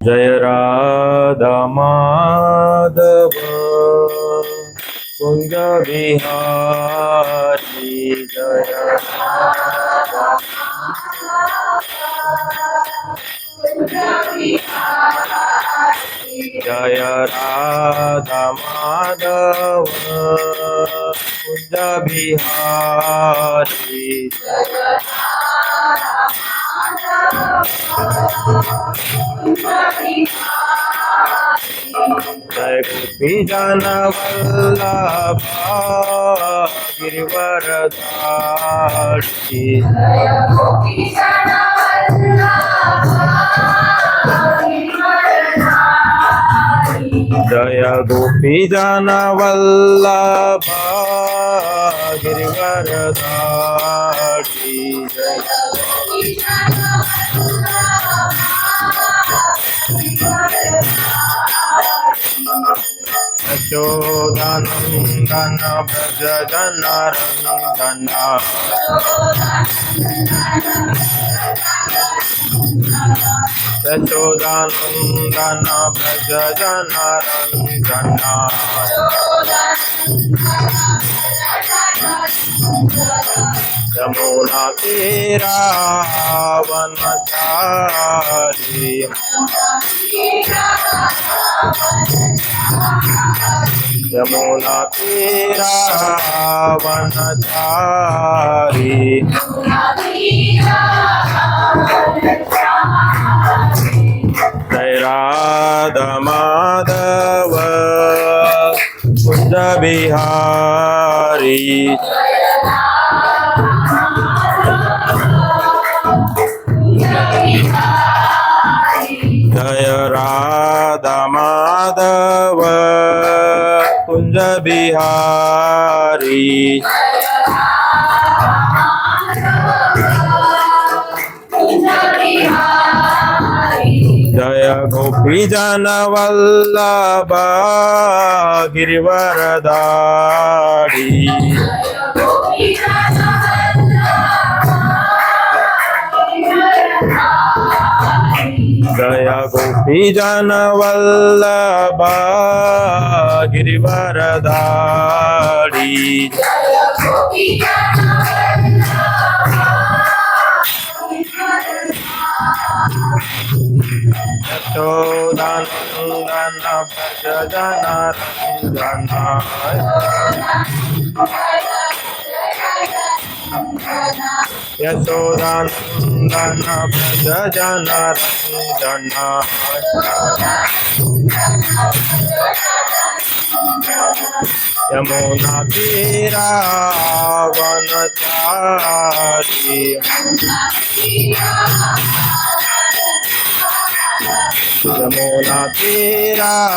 जय राधा माधव कुंज बिहारी जय जय राधा माधव कुंज बिहारी जय गोपी जन वल्लभा गिरिवरधारी जय गोपी जन वल्लभा गिरिवरधारी यशोदानन्दन व्रज जनार्दन यशोदानन्दन व्रज जनार्दन यमुना तीरावनचारी यमुना तीरावनचारी जय राधा माधव कुंज बिहारी जय राधा माधव कुंज बिहारी जय गोपी जन वल्लभा गिरिवरधारी जय गोपी जन वल्लभा गिरिवरधारी यशोदानन्दन व्रज जनार्दन यशोदानन्दन व्रज जनार्दन यमुना तीरावनचारी यमुना तीरावनचारी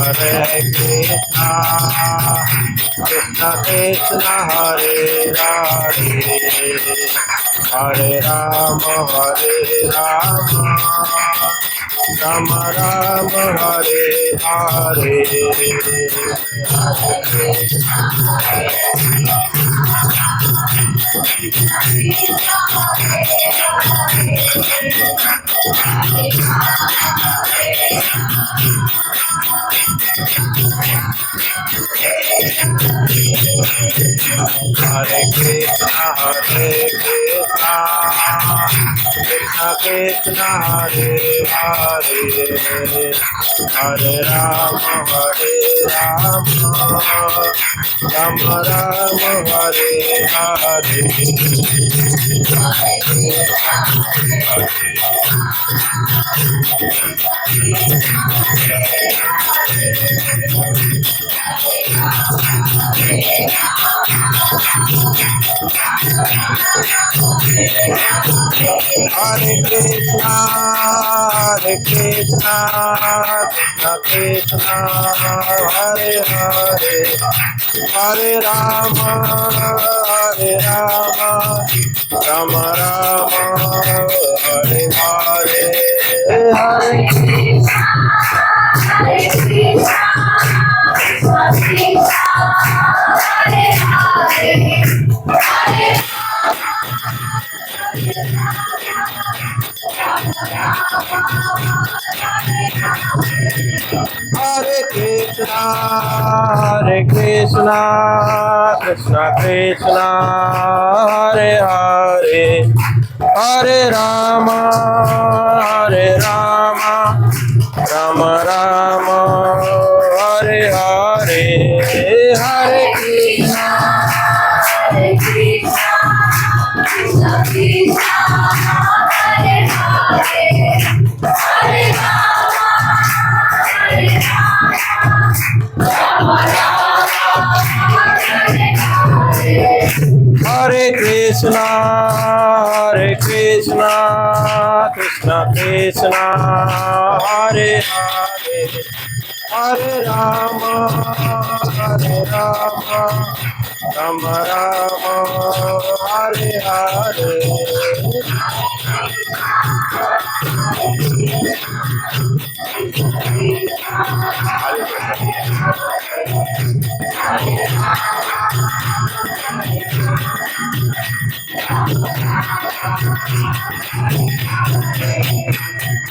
हरे Krishna Krishna Krishna Hare Hare Hare Ram Ram Ram Hare Hare Hare Krishna Krishna Krishna Hare Hare Hare Ram Ram Ram Hare Hare Hare Krishna, Krishna Krishna, Hare Hare, Hare Rama, Rama Rama, Hare Hare, Hare Krishna, Krishna Krishna, Hare Krishna, Hare Krishna, Krishna Krishna, Hare Hare, Hare Rama, Hare Rama, Rama Rama, Hare Hare, Hare Krishna, Hare Krishna, Krishna Krishna, Hare Hare, Hare Rama, Hare Rama, Hare Krishna, Hare Krishna, Krishna Krishna, Hare Hare, Hare Rama, Hare Rama, Rama Rama, Hare Hare.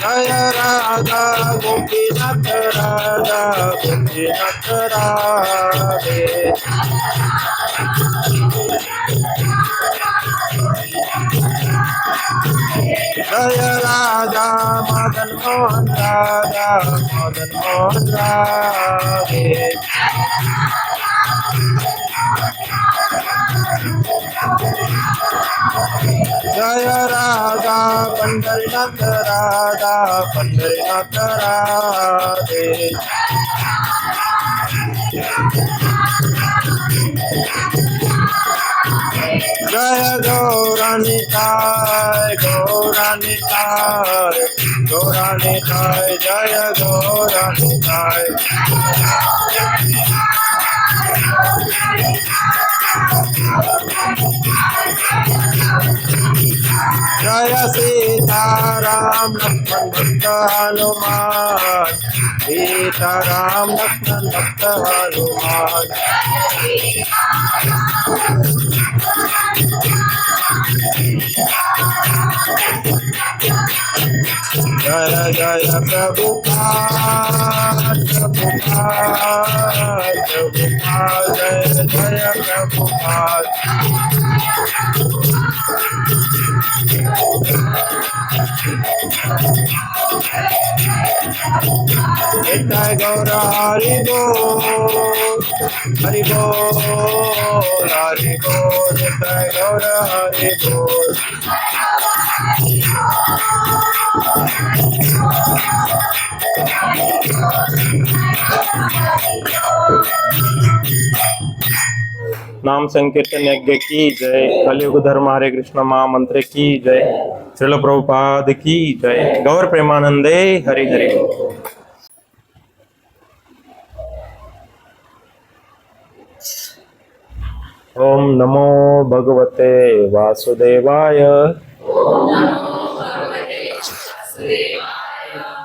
Jaya Radha Gopinath Radha Gopinath Radhe. Jaya Radha Madan Mohan Radha Madan Mohan Radhe. Jaya Radha Pandharinath Radha Pandharinath Radhe. Jaya Gauranitai Gauranitai Gauranitai Jaya Gauranitai. Jaya Sitaram Lakshman Bhakta Hanuman, Sitaram Lakshman Bhakta Hanuman. Jaya Jaya Prabhupada Prabhupada Prabhupada Jaya Jaya Prabhupada. Nitai Gaura Hari Bol, Hari Bol, Hari Bol, Nitai Gaura Hari Bol. नाम संकीर्तन यज्ञ की जय। कलियुग धर्म हरे कृष्ण महामंत्र की जय। श्रील प्रभुपाद की जय। गौर प्रेमानंदे हरि हरि। ओम नमो भगवते वासुदेवाय।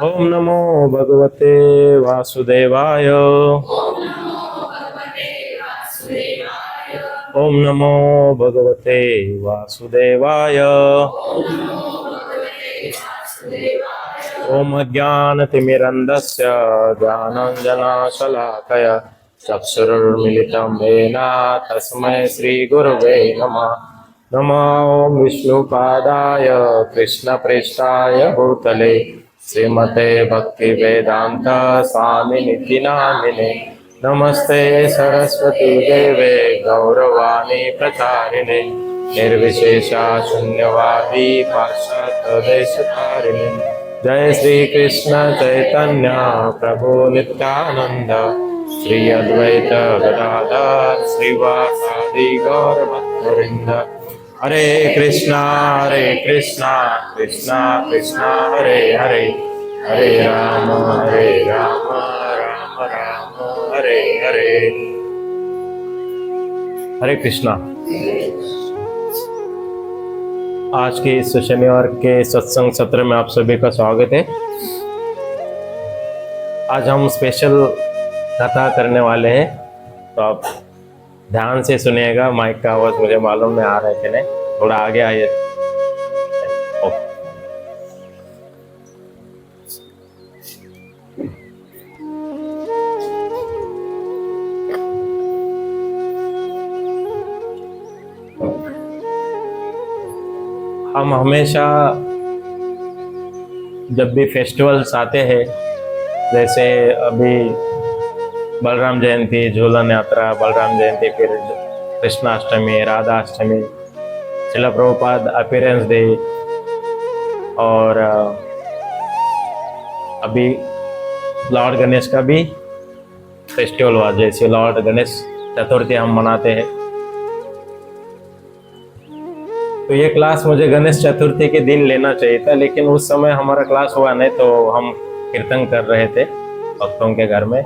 ओम नमो भगवते वासुदेवाय। ओम नमो भगवते वासुदेवाय। ओम अज्ञानतिमिरन्धस्य ज्ञानाञ्जनशलाकया चक्षुरुन्मिलितं येन तस्मै श्रीगुरवे नमः। नमो विष्णुपादाय कृष्णप्रेष्ठाय भूतले श्रीमते भक्तिवेदान्त स्वामिनिति नामिने। नमस्ते सरस्वती देवे गौरवाणी प्रचारिणे निर्विशेषा शून्यवादी पाश्चात्यदेशतारिणे। जय श्री कृष्ण चैतन्य प्रभु नित्यानंद श्री अद्वैत गदाधर श्रीवासादि गौर भक्तवृंद। हरे कृष्णा कृष्णा कृष्णा हरे हरे, हरे राम राम राम हरे हरे। हरे कृष्णा। आज के इस शनिवार के सत्संग सत्र में आप सभी का स्वागत है। आज हम स्पेशल कथा करने वाले हैं, तो आप ध्यान से सुनिएगा। माइक का आवाज मुझे मालूम नहीं आ रहा है कि नहीं, थोड़ा आगे आइए। हम हमेशा जब भी फेस्टिवल्स आते हैं, जैसे अभी बलराम जयंती, झूलन यात्रा, बलराम जयंती, फिर कृष्णाष्टमी, राधाष्टमी, शिला प्रभुपाद अपीयरेंस डे, और अभी लॉर्ड गणेश का भी फेस्टिवल हुआ, जैसे लॉर्ड गणेश चतुर्थी हम मनाते हैं। तो ये क्लास मुझे गणेश चतुर्थी के दिन लेना चाहिए था, लेकिन उस समय हमारा क्लास हुआ नहीं, तो हम कीर्तन कर रहे थे भक्तों के घर में,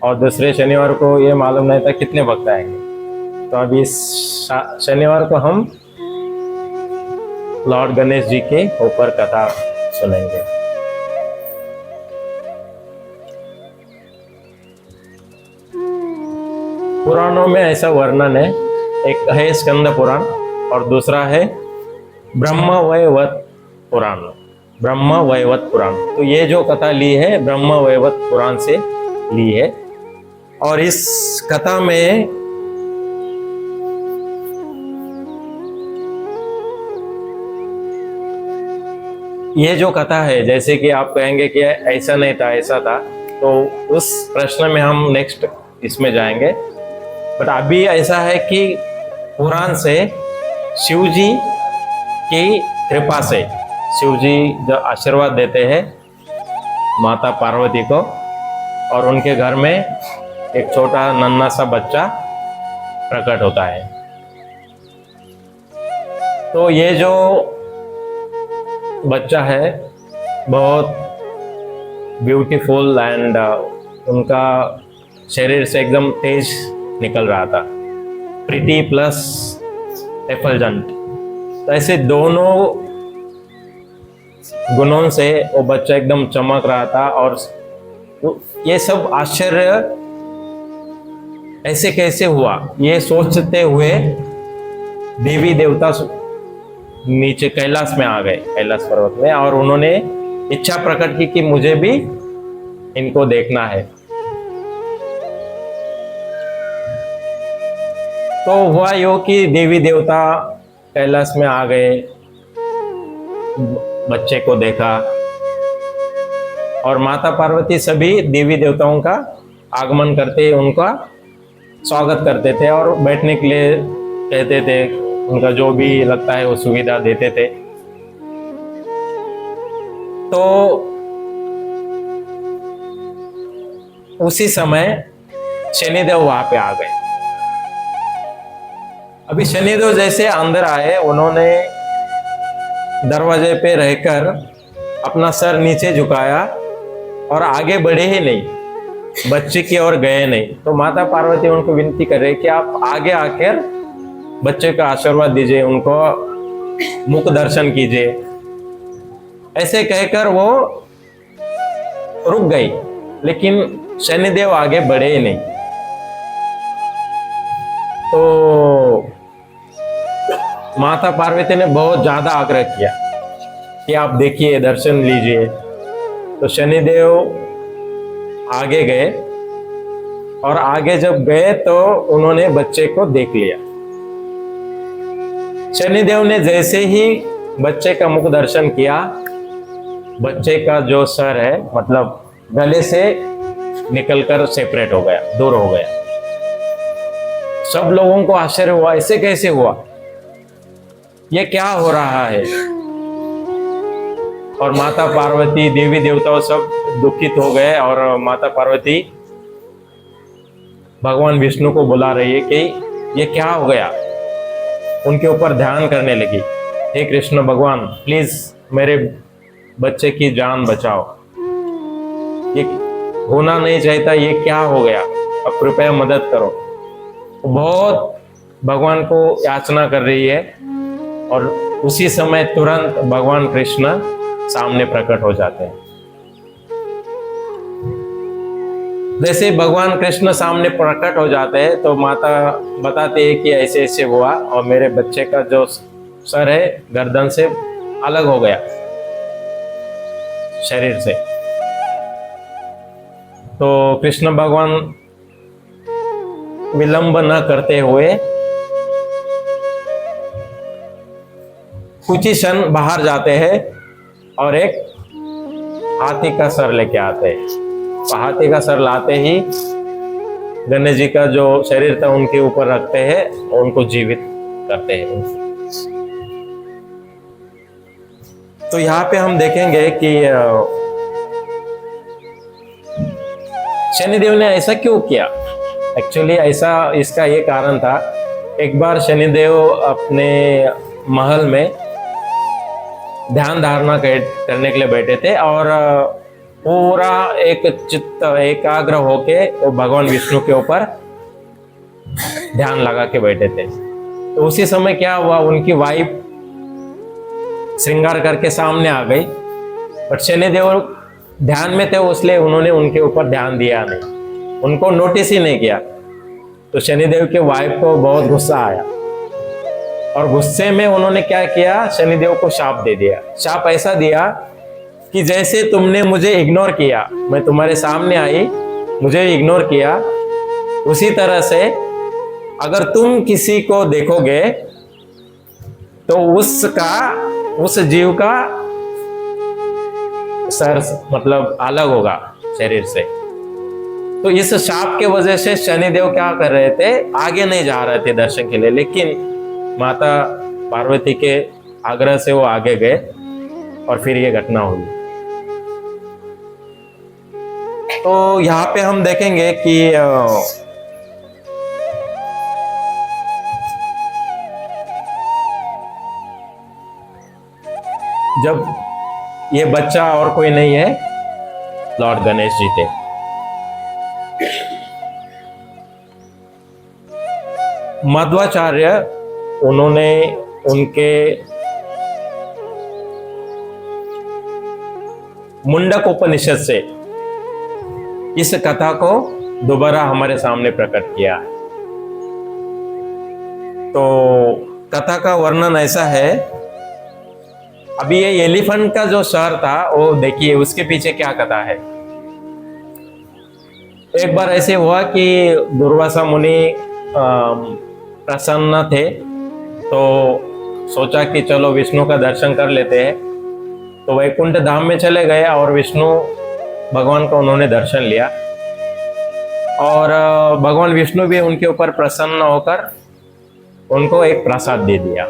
और दूसरे शनिवार को ये मालूम नहीं था कितने भक्त आएंगे। तो अभी शनिवार को हम लॉर्ड गणेश जी के ऊपर कथा सुनेंगे। पुराणों में ऐसा वर्णन है, एक है स्कंद पुराण और दूसरा है ब्रह्मवैवर्त पुराण। ब्रह्मवैवर्त पुराण, तो ये जो कथा ली है ब्रह्मवैवर्त पुराण से ली है। और इस कथा में ये जो कथा है, जैसे कि आप कहेंगे कि ऐसा नहीं था ऐसा था, तो उस प्रश्न में हम नेक्स्ट इसमें जाएंगे। बट अभी ऐसा है कि पुराण से शिव जी की कृपा से शिव जी जो आशीर्वाद देते हैं माता पार्वती को, और उनके घर में एक छोटा नन्हा सा बच्चा प्रकट होता है। तो ये जो बच्चा है बहुत ब्यूटीफुल एंड उनका शरीर से एकदम तेज निकल रहा था, प्रीटी प्लस एफलजेंट। तो ऐसे दोनों गुणों से वो बच्चा एकदम चमक रहा था। और ये सब आश्चर्य ऐसे कैसे हुआ, ये सोचते हुए देवी देवता नीचे कैलाश में आ गए, कैलाश पर्वत में, और उन्होंने इच्छा प्रकट की कि मुझे भी इनको देखना है। तो हुआ यो कि देवी देवता कैलाश में आ गए, बच्चे को देखा, और माता पार्वती सभी देवी देवताओं का आगमन करते, उनका स्वागत करते थे और बैठने के लिए कहते थे, उनका जो भी लगता है वो सुविधा देते थे। तो उसी समय शनिदेव वहां पे आ गए। अभी शनिदेव जैसे अंदर आए, उन्होंने दरवाजे पे रहकर अपना सर नीचे झुकाया और आगे बढ़े ही नहीं, बच्चे की ओर गए नहीं। तो माता पार्वती उनको विनती कर रही कि आप आगे आकर बच्चे का आशीर्वाद दीजिए, उनको मुख दर्शन कीजिए। ऐसे कहकर वो रुक गई, लेकिन शनिदेव आगे बढ़े ही नहीं। तो माता पार्वती ने बहुत ज्यादा आग्रह किया कि आप देखिए, दर्शन लीजिए। तो शनिदेव आगे गए, और आगे जब गए तो उन्होंने बच्चे को देख लिया। शनिदेव ने जैसे ही बच्चे का मुख दर्शन किया, बच्चे का जो सर है मतलब गले से निकलकर सेपरेट हो गया, दूर हो गया। सब लोगों को आश्चर्य हुआ, ऐसे कैसे हुआ, ये क्या हो रहा है। और माता पार्वती, देवी देवताओं सब दुखित हो गए, और माता पार्वती भगवान विष्णु को बुला रही है कि ये क्या हो गया। उनके ऊपर ध्यान करने लगी, हे कृष्ण भगवान प्लीज मेरे बच्चे की जान बचाओ, ये होना नहीं चाहता, ये क्या हो गया, अब कृपया मदद करो। बहुत भगवान को याचना कर रही है, और उसी समय तुरंत भगवान कृष्ण सामने प्रकट हो जाते हैं। जैसे भगवान कृष्ण सामने प्रकट हो जाते हैं तो माता बताते हैं कि ऐसे ऐसे हुआ, और मेरे बच्चे का जो सर है गर्दन से अलग हो गया, शरीर से। तो कृष्ण भगवान विलंब न करते हुए कुछ ही क्षण बाहर जाते हैं और एक हाथी का सर लेके आते हैं। तो हाथी का सर लाते ही गणेश जी का जो शरीर था उनके ऊपर रखते हैं और उनको जीवित करते हैं। तो यहाँ पे हम देखेंगे कि शनिदेव ने ऐसा क्यों किया। एक्चुअली ऐसा इसका ये कारण था, एक बार शनिदेव अपने महल में ध्यान धारणा करने के लिए बैठे थे और पूरा एक चित्त एकाग्र होके वो भगवान विष्णु के ऊपर ध्यान लगा के बैठे थे। तो उसी समय क्या हुआ, उनकी वाइफ श्रृंगार करके सामने आ गई, बट शनिदेव ध्यान में थे इसलिए उन्होंने उनके ऊपर ध्यान दिया नहीं, उनको नोटिस ही नहीं किया। तो शनिदेव के वाइफ को बहुत गुस्सा आया और गुस्से में उन्होंने क्या किया, शनिदेव को शाप दे दिया। शाप ऐसा दिया कि जैसे तुमने मुझे इग्नोर किया, मैं तुम्हारे सामने आई, मुझे इग्नोर किया, उसी तरह से अगर तुम किसी को देखोगे तो उस जीव का सर मतलब अलग होगा शरीर से। तो इस शाप के वजह से शनिदेव क्या कर रहे थे, आगे नहीं जा रहे थे दर्शन के लिए, लेकिन माता पार्वती के आग्रह से वो आगे गए और फिर ये घटना हुई। तो यहाँ पे हम देखेंगे कि जब ये बच्चा और कोई नहीं है, लॉर्ड गणेश जी थे। मध्वाचार्य उन्होंने उनके मुंडक उपनिषद से इस कथा को दोबारा हमारे सामने प्रकट किया है। तो कथा का वर्णन ऐसा है, अभी ये एलिफेंट का जो शहर था वो देखिए उसके पीछे क्या कथा है। एक बार ऐसे हुआ कि दुर्वासा मुनि प्रसन्न थे, तो सोचा कि चलो विष्णु का दर्शन कर लेते हैं। तो वैकुंठ धाम में चले गए और विष्णु भगवान का उन्होंने दर्शन लिया और भगवान विष्णु भी उनके ऊपर प्रसन्न होकर उनको एक प्रसाद दे दिया।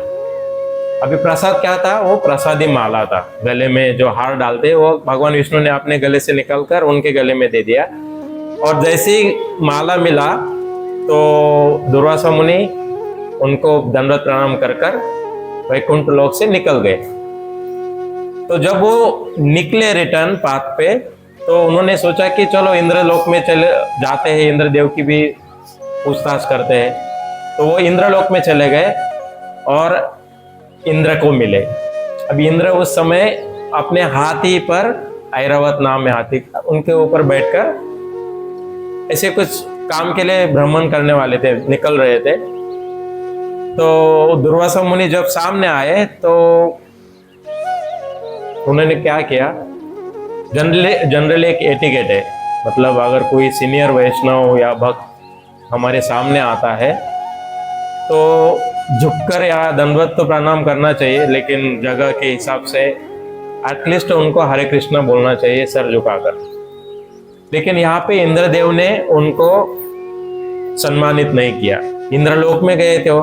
अभी प्रसाद क्या था, वो प्रसादी माला था, गले में जो हार डालते वो भगवान विष्णु ने अपने गले से निकालकर उनके गले में दे दिया। और जैसे ही माला मिला तो दुर्वासा मुनि उनको दंडवत प्रणाम कर वैकुंठ लोक से निकल गए। तो जब वो निकले रिटर्न पाथ पे, तो उन्होंने सोचा कि चलो इंद्र लोक में चले जाते हैं, इंद्र देव की भी पूछताछ करते हैं। तो वो इंद्र लोक में चले गए और इंद्र को मिले। अभी इंद्र उस समय अपने हाथी पर, ऐरावत नाम में हाथी, उनके ऊपर बैठकर ऐसे कुछ काम के लिए भ्रमण करने वाले थे, निकल रहे थे। तो दुर्वासा मुनि जब सामने आए तो उन्होंने क्या किया, जनरली एक एटिकेट है, मतलब अगर कोई सीनियर वैष्णव या भक्त हमारे सामने आता है तो झुककर या दंडवत तो प्रणाम करना चाहिए, लेकिन जगह के हिसाब से एटलीस्ट उनको हरे कृष्णा बोलना चाहिए सर झुकाकर। लेकिन यहाँ पे इंद्रदेव ने उनको सम्मानित नहीं किया। इंद्रलोक में गए थे वो,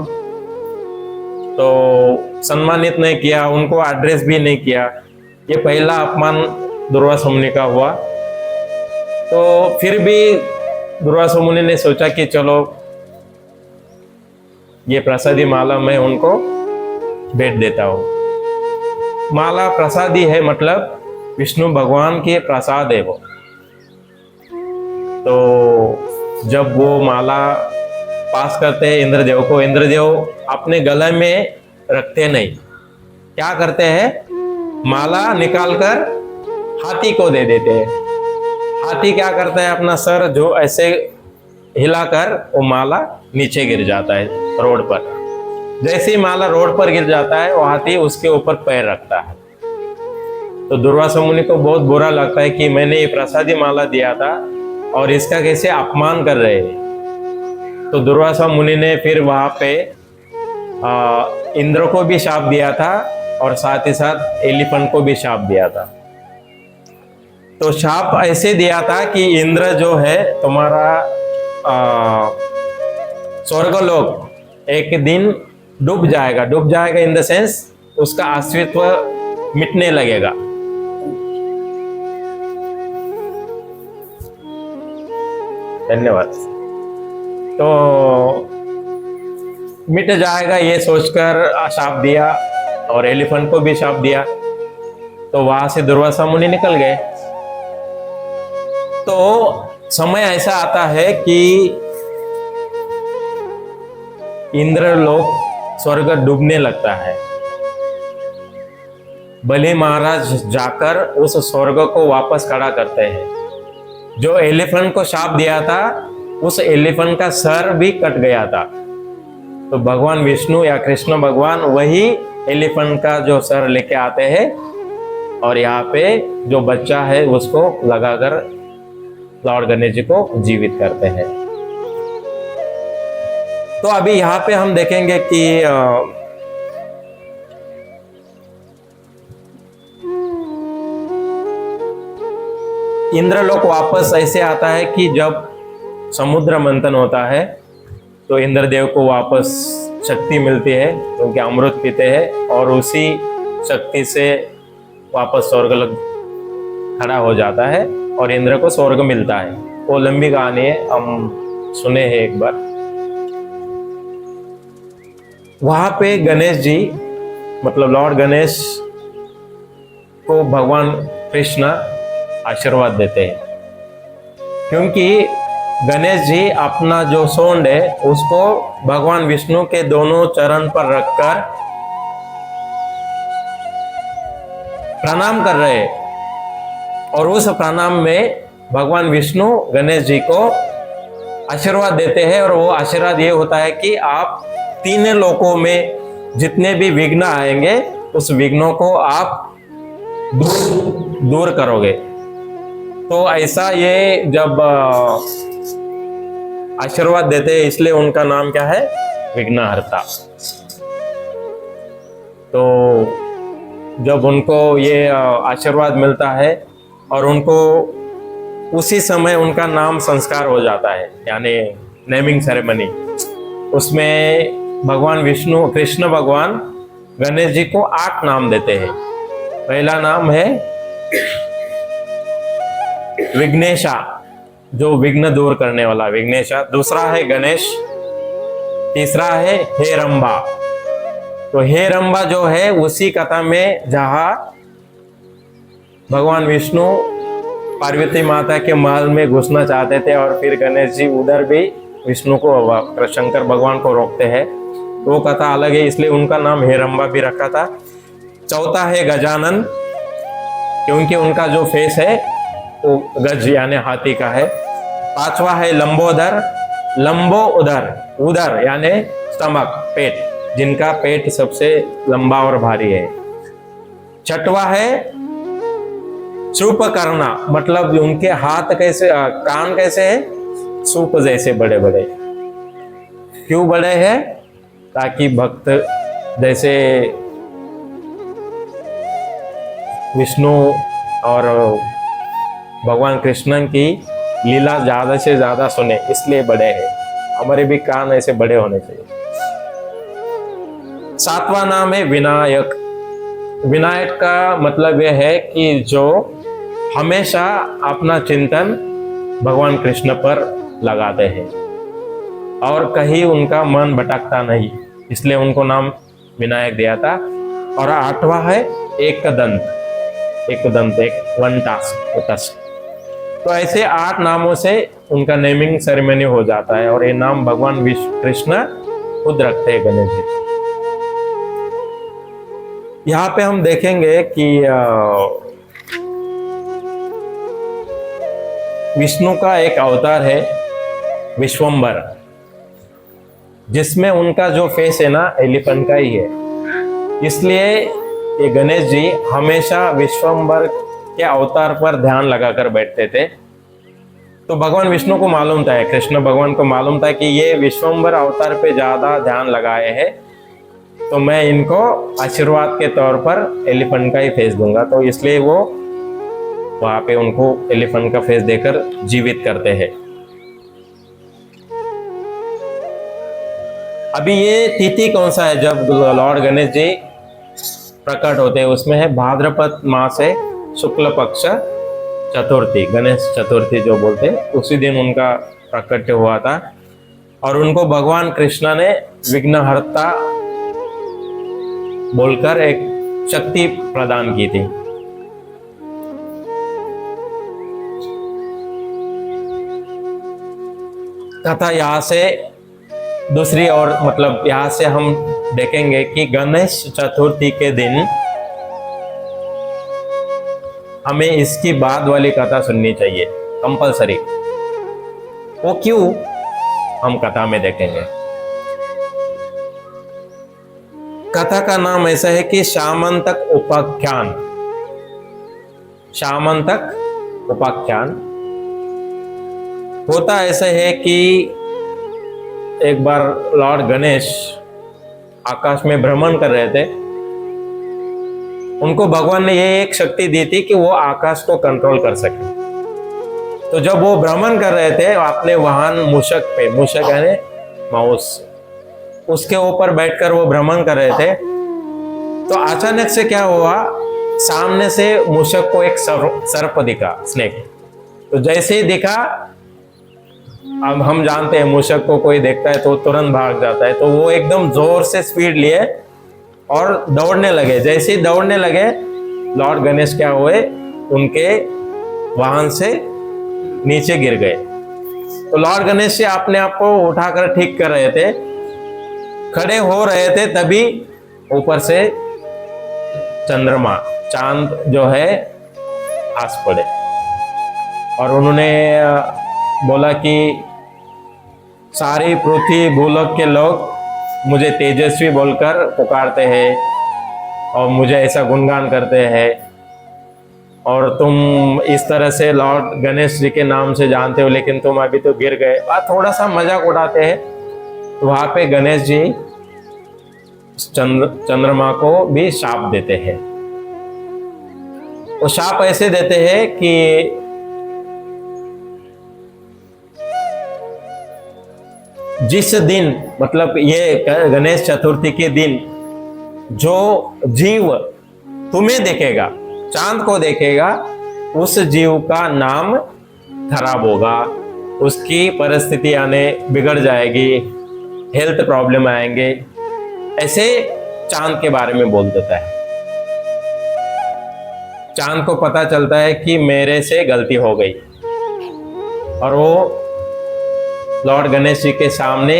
तो सम्मानित नहीं किया, उनको एड्रेस भी नहीं किया। ये पहला अपमान दुर्वासा मुनि का हुआ। तो फिर भी दुर्वासा मुनि ने सोचा कि चलो ये प्रसादी माला मैं उनको भेंट देता हूँ। माला प्रसादी है, मतलब विष्णु भगवान के प्रसाद है वो। तो जब वो माला पास करते हैं इंद्रदेव को, इंद्रदेव अपने गले में रखते नहीं, क्या करते हैं, माला निकालकर हाथी को दे देते हैं। हाथी क्या करता है, अपना सर जो ऐसे हिलाकर वो माला नीचे गिर जाता है रोड पर। जैसे ही माला रोड पर गिर जाता है, वो हाथी उसके ऊपर पैर रखता है। तो दुर्वासा मुनि को बहुत बुरा लगता है कि मैंने ये प्रसादी माला दिया था और इसका कैसे अपमान कर रहे हैं। तो दुर्वासा मुनि ने फिर वहां पे इंद्र को भी शाप दिया था और साथ ही साथ एलिफेंट को भी शाप दिया था। तो शाप ऐसे दिया था कि इंद्र जो है तुम्हारा स्वर्गलोक एक दिन डूब जाएगा इन द सेंस उसका अस्तित्व मिटने लगेगा। धन्यवाद। तो मिट जाएगा ये सोचकर शाप दिया और एलिफेंट को भी शाप दिया। तो वहां से दुर्वासा मुनि निकल गए। तो समय ऐसा आता है कि इंद्रलोक स्वर्ग डूबने लगता है। बलि महाराज जाकर उस स्वर्ग को वापस खड़ा करते हैं। जो एलिफेंट को शाप दिया था उस एलिफेंट का सर भी कट गया था। तो भगवान विष्णु या कृष्ण भगवान वही एलिफेंट का जो सर लेके आते हैं और यहाँ पे जो बच्चा है उसको लगाकर लॉर्ड गणेश जी को जीवित करते हैं। तो अभी यहाँ पे हम देखेंगे कि इंद्रलोक वापस ऐसे आता है कि जब समुद्र मंथन होता है तो इंद्रदेव को वापस शक्ति मिलती है क्योंकि अमृत पीते हैं और उसी शक्ति से वापस स्वर्ग खड़ा हो जाता है और इंद्र को स्वर्ग मिलता है। वो लंबी कहानी है, हम सुने हैं एक बार। वहां पे गणेश जी मतलब लॉर्ड गणेश को भगवान कृष्ण आशीर्वाद देते हैं क्योंकि गणेश जी अपना जो सोंड है उसको भगवान विष्णु के दोनों चरण पर रखकर प्रणाम कर रहे हैं और उस प्रणाम में भगवान विष्णु गणेश जी को आशीर्वाद देते हैं और वो आशीर्वाद ये होता है कि आप तीन लोकों में जितने भी विघ्न आएंगे उस विघ्नों को आप दूर करोगे। तो ऐसा ये जब आशीर्वाद देते हैं इसलिए उनका नाम क्या है, विघ्नहर्ता। तो जब उनको ये आशीर्वाद मिलता है और उनको उसी समय उनका नाम संस्कार हो जाता है यानी नेमिंग सेरेमनी, उसमें भगवान विष्णु कृष्ण भगवान गणेश जी को 8 नाम देते हैं। पहला नाम है विघ्नेशा, जो विघ्न दूर करने वाला विघ्नेशा। दूसरा है गणेश। तीसरा है हेरंबा। तो हेरंबा जो है उसी कथा में जहां भगवान विष्णु पार्वती माता के महल में घुसना चाहते थे और फिर गणेश जी उधर भी विष्णु को शंकर भगवान को रोकते हैं, वो कथा अलग है इसलिए उनका नाम हेरंबा भी रखा था। चौथा है गजानन क्योंकि उनका जो फेस है वो गज यानी हाथी का है। पांचवा है लंबोदर, लंबो उदर यानी स्टमक पेट, जिनका पेट सबसे लंबा और भारी है। छठवा है चूपकर्णा, मतलब उनके हाथ कैसे कान कैसे है, सूप जैसे बड़े बड़े। क्यों बड़े हैं? ताकि भक्त जैसे विष्णु और भगवान कृष्ण की लीला ज्यादा से ज्यादा सुने इसलिए बड़े हैं। हमारे भी कान ऐसे बड़े होने चाहिए। सातवां नाम है विनायक। विनायक का मतलब यह है कि जो हमेशा अपना चिंतन भगवान कृष्ण पर लगाते हैं और कहीं उनका मन भटकता नहीं, इसलिए उनको नाम विनायक दिया था। और आठवां है एक वन टास्क। तो ऐसे 8 नामों से उनका नेमिंग सेरेमनी हो जाता है और ये नाम भगवान विष्णु कृष्ण खुद रखते हैं गणेश जी। यहाँ पे हम देखेंगे कि विष्णु का एक अवतार है विश्वम्बर, जिसमें उनका जो फेस है ना एलिफेंट का ही है। इसलिए ये गणेश जी हमेशा विश्वम्बर के अवतार पर ध्यान लगाकर बैठते थे। तो भगवान विष्णु को मालूम था, कृष्ण भगवान को मालूम था कि ये विश्वम्बर अवतार पे ज्यादा ध्यान लगाए हैं, तो मैं इनको आशीर्वाद के तौर पर एलिफेंट का ही फेस दूंगा। तो इसलिए वो वहां पे उनको एलिफेंट का फेस देकर जीवित करते हैं। अभी ये तिथि कौन सा है जब लॉर्ड गणेश जी प्रकट होते हैं? उसमें है भाद्रपद मास है, शुक्ल पक्ष चतुर्थी, गणेश चतुर्थी जो बोलते हैं, उसी दिन उनका प्रकट हुआ था। और उनको भगवान कृष्ण ने विघ्नहर्ता बोलकर एक शक्ति प्रदान की थी। तथा यहाँ से दूसरी और मतलब यहाँ से हम देखेंगे कि गणेश चतुर्थी के दिन हमें इसकी बाद वाली कथा सुननी चाहिए कंपलसरी। वो क्यों, हम कथा में देखेंगे। कथा का नाम ऐसा है कि शामंतक उपाख्यान। शामंतक उपाख्यान होता ऐसा है कि एक बार लॉर्ड गणेश आकाश में भ्रमण कर रहे थे। उनको भगवान ने ये एक शक्ति दी थी कि वो आकाश को कंट्रोल कर सके। तो जब वो भ्रमण कर रहे थे अपने वाहन मूषक पे, मूषक यानी माउस, उसके ऊपर बैठकर वो भ्रमण कर रहे थे, तो अचानक से क्या हुआ, सामने से मूषक को एक सर्प दिखा, स्नेक। तो जैसे ही दिखा, अब हम जानते हैं मूषक को कोई देखता है तो तुरंत भाग जाता है, तो वो एकदम जोर से स्पीड लिए और दौड़ने लगे। जैसे ही दौड़ने लगे, लॉर्ड गणेश क्या हुए, उनके वाहन से नीचे गिर गए। तो लॉर्ड गणेश जी अपने आप को उठाकर ठीक कर रहे थे, खड़े हो रहे थे, तभी ऊपर से चंद्रमा, चांद जो है आस पड़े। और उन्होंने बोला कि सारी पृथ्वी भूलोक के लोग मुझे तेजस्वी बोलकर पुकारते हैं और मुझे ऐसा गुणगान करते हैं, और तुम इस तरह से लॉर्ड गणेश जी के नाम से जानते हो, लेकिन तुम अभी तो गिर गए। थोड़ा सा मजाक उड़ाते हैं। तो वहां पे गणेश जी चंद्रमा को भी शाप देते हैं। वो शाप ऐसे देते हैं कि जिस दिन, मतलब ये गणेश चतुर्थी के दिन, जो जीव तुम्हें देखेगा, चांद को देखेगा, उस जीव का नाम खराब होगा, उसकी परिस्थिति आने बिगड़ जाएगी, हेल्थ प्रॉब्लम आएंगे, ऐसे चांद के बारे में बोल देता है। चांद को पता चलता है कि मेरे से गलती हो गई, और वो लॉर्ड गणेश जी के सामने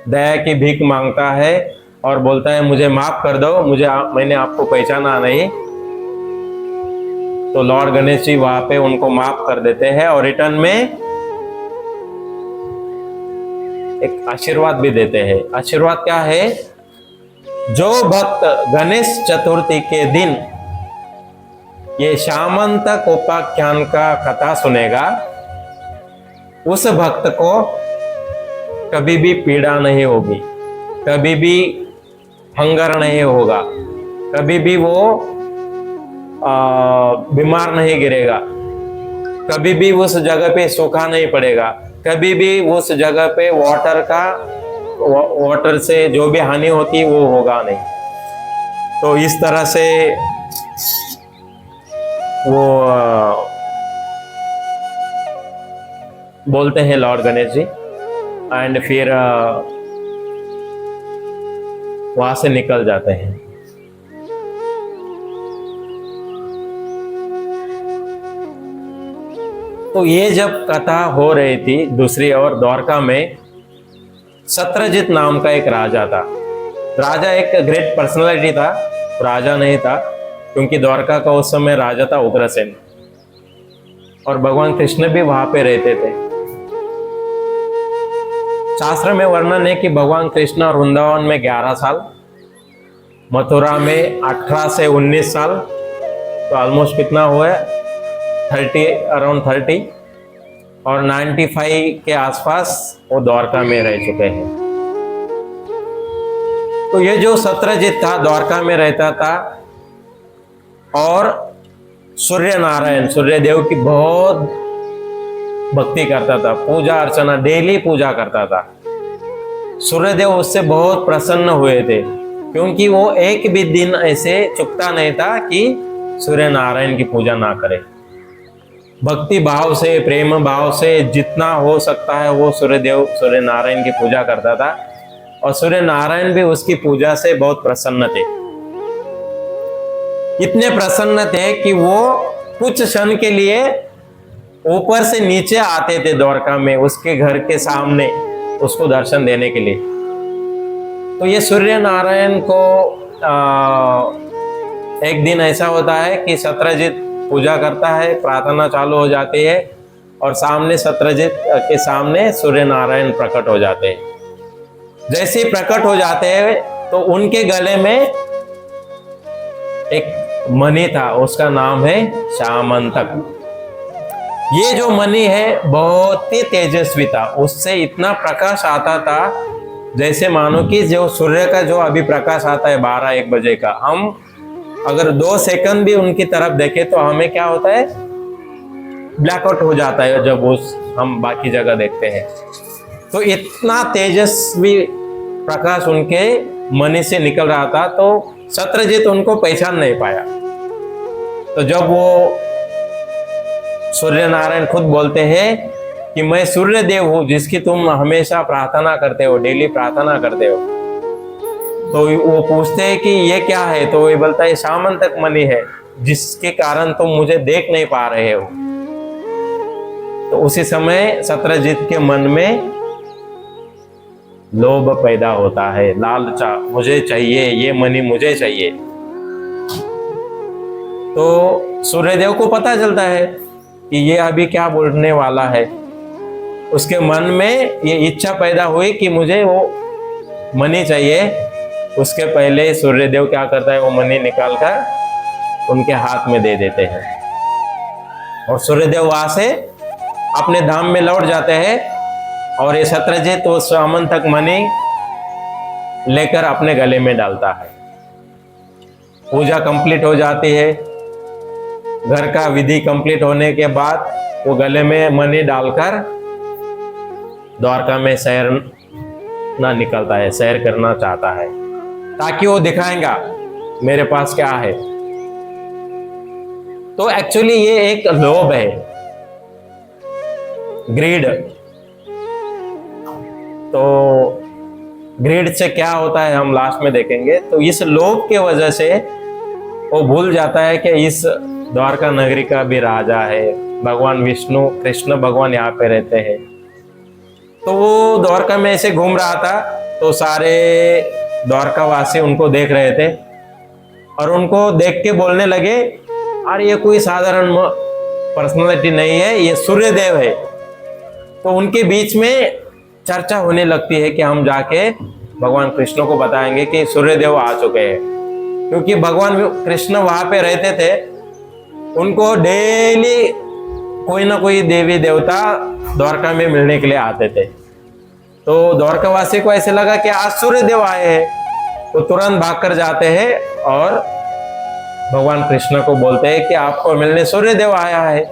दया की भीख मांगता है और बोलता है मुझे माफ कर दो, मैंने आपको पहचाना नहीं। तो लॉर्ड गणेश जी वहां पे उनको माफ कर देते हैं और रिटर्न में एक आशीर्वाद भी देते हैं। आशीर्वाद क्या है? जो भक्त गणेश चतुर्थी के दिन ये शामंतक उपाख्यान का कथा सुनेगा, उस भक्त को कभी भी पीड़ा नहीं होगी, कभी भी हंगर नहीं होगा, कभी भी वो बीमार नहीं गिरेगा, कभी भी उस जगह पे सूखा नहीं पड़ेगा, कभी भी उस जगह पे वाटर से जो भी हानि होती वो होगा नहीं। तो इस तरह से वो बोलते हैं लॉर्ड गणेश जी, एंड फिर वहां से निकल जाते हैं। तो ये जब कथा हो रही थी, दूसरी ओर द्वारका में सत्रजित नाम का एक राजा था। राजा एक ग्रेट पर्सनालिटी था, राजा नहीं था, क्योंकि द्वारका का उस समय राजा था उग्रसेन, और भगवान कृष्ण भी वहां पे रहते थे। शास्त्र में वर्णन है कि भगवान कृष्ण वृंदावन में 11 साल, मथुरा में 18 से 19 साल, तो ऑलमोस्ट कितना हुआ, 30, अराउंड 30, और 95 के आसपास वो द्वारका में रह चुके हैं। तो ये जो सत्रजित था द्वारका में रहता था और सूर्य नारायण सूर्यदेव की बहुत भक्ति करता था, पूजा अर्चना डेली पूजा करता था। सूर्यदेव उससे बहुत प्रसन्न हुए थे, क्योंकि वो एक भी दिन ऐसे चुकता नहीं था कि सूर्य नारायण की पूजा ना करे। भक्ति भाव से, प्रेम भाव से जितना हो सकता है वो सूर्यदेव सूर्य नारायण की पूजा करता था, और सूर्य नारायण भी उसकी पूजा से बहुत प्रसन्न थे। इतने प्रसन्न थे कि वो कुछ क्षण के लिए ऊपर से नीचे आते थे द्वारका में, उसके घर के सामने उसको दर्शन देने के लिए। तो ये सूर्य नारायण को एक दिन ऐसा होता है कि सत्रजित पूजा करता है, प्रार्थना चालू हो जाती है, और सामने सत्रजित के सामने सूर्य नारायण प्रकट हो जाते हैं। जैसे ही प्रकट हो जाते हैं तो उनके गले में एक मणि था, उसका नाम है श्यामंतक। ये जो मणि है बहुत ही तेजस्वी था, उससे इतना प्रकाश आता था जैसे मानो कि जो सूर्य का जो अभी प्रकाश आता है 12-1 बजे का, हम अगर 2 सेकंड भी उनकी तरफ देखें तो हमें क्या होता है, ब्लैकआउट हो जाता है जब उस हम बाकी जगह देखते हैं। तो इतना तेजस्वी प्रकाश उनके मणि से निकल रहा था, तो सत्रजित उनको पहचान नहीं पाया। तो जब वो सूर्य नारायण खुद बोलते हैं कि मैं सूर्य देव हूं जिसकी तुम हमेशा प्रार्थना करते हो, डेली प्रार्थना करते हो, तो वो पूछते हैं कि ये क्या है, तो वो बोलता है श्यामंतक मणि है जिसके कारण तुम मुझे देख नहीं पा रहे हो। तो उसी समय सत्रजित के मन में लोभ पैदा होता है, लालचा, मुझे चाहिए, ये मणि मुझे चाहिए। तो सूर्यदेव को पता चलता है कि ये अभी क्या बोलने वाला है। उसके मन में ये इच्छा पैदा हुई कि मुझे वो मणि चाहिए। उसके पहले सूर्यदेव क्या करता है, वो मणि निकालकर उनके हाथ में दे देते हैं, और सूर्यदेव वहां से अपने धाम में लौट जाते हैं। और ये सत्रजित वो श्यामंतक मणि लेकर अपने गले में डालता है। पूजा कंप्लीट हो जाती है। घर का विधि कंप्लीट होने के बाद वो गले में मणि डालकर द्वारका में सैर ना निकलता है, सैर करना चाहता है, ताकि वो दिखाएगा मेरे पास क्या है। तो एक्चुअली ये एक लोभ है, ग्रीड। तो ग्रीड से क्या होता है हम लास्ट में देखेंगे। तो इस लोभ के वजह से वो भूल जाता है कि इस द्वारका नगरी का भी राजा है, भगवान विष्णु कृष्ण भगवान यहाँ पे रहते हैं। तो वो द्वारका में ऐसे घूम रहा था, तो सारे द्वारका वासी उनको देख रहे थे, और उनको देख के बोलने लगे, अरे ये कोई साधारण पर्सनालिटी नहीं है, ये सूर्यदेव है। तो उनके बीच में चर्चा होने लगती है कि हम जाके भगवान कृष्ण को बताएंगे कि सूर्यदेव आ चुके हैं, क्योंकि भगवान कृष्ण वहां पे रहते थे। उनको डेली कोई ना कोई देवी देवता द्वारका में मिलने के लिए आते थे। तो द्वारकावासी को ऐसे लगा कि आज सूर्यदेव आए हैं, तो तुरंत भागकर जाते हैं और भगवान कृष्ण को बोलते हैं कि आपको मिलने सूर्यदेव आया है।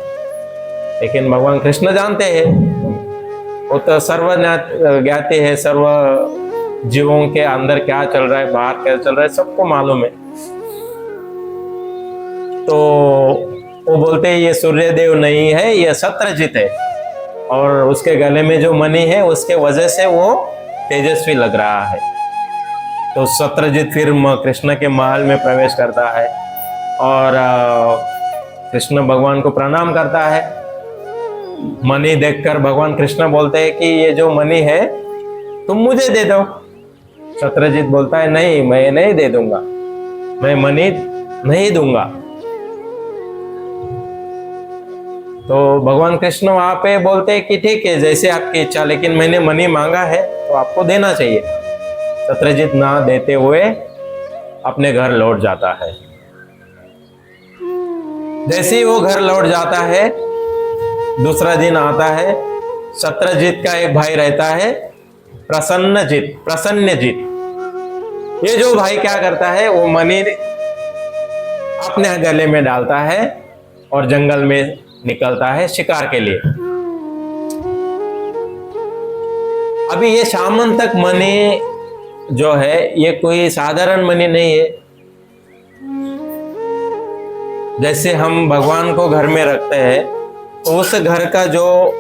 लेकिन भगवान कृष्ण जानते हैं, वो तो सर्वज्ञाते है, सर्व जीवों के अंदर क्या चल रहा है, बाहर क्या चल रहा है, सबको मालूम है। तो वो बोलते हैं ये सूर्यदेव नहीं है, ये सत्रजित है, और उसके गले में जो मणि है उसके वजह से वो तेजस्वी लग रहा है। तो सत्रजित फिर कृष्ण के महल में प्रवेश करता है और कृष्ण भगवान को प्रणाम करता है। मणि देखकर भगवान कृष्ण बोलते हैं कि ये जो मणि है तुम मुझे दे दो। सत्रजित बोलता है नहीं, मैं नहीं दे दूंगा, मैं मणि नहीं दूंगा। तो भगवान कृष्ण वहां पे बोलते हैं कि ठीक है, जैसे आपकी इच्छा, लेकिन मैंने मणि मांगा है तो आपको देना चाहिए। सत्रजित ना देते हुए अपने घर लौट जाता है। जैसे ही वो घर लौट जाता है, दूसरा दिन आता है। सत्रजित का एक भाई रहता है प्रसन्नजित। ये जो भाई क्या करता है, वो मणि अपने गले में डालता है और जंगल में निकलता है शिकार के लिए। अभी ये सामंतक मणि जो है ये कोई साधारण मणि नहीं है। जैसे हम भगवान को घर में रखते हैं तो उस घर का जो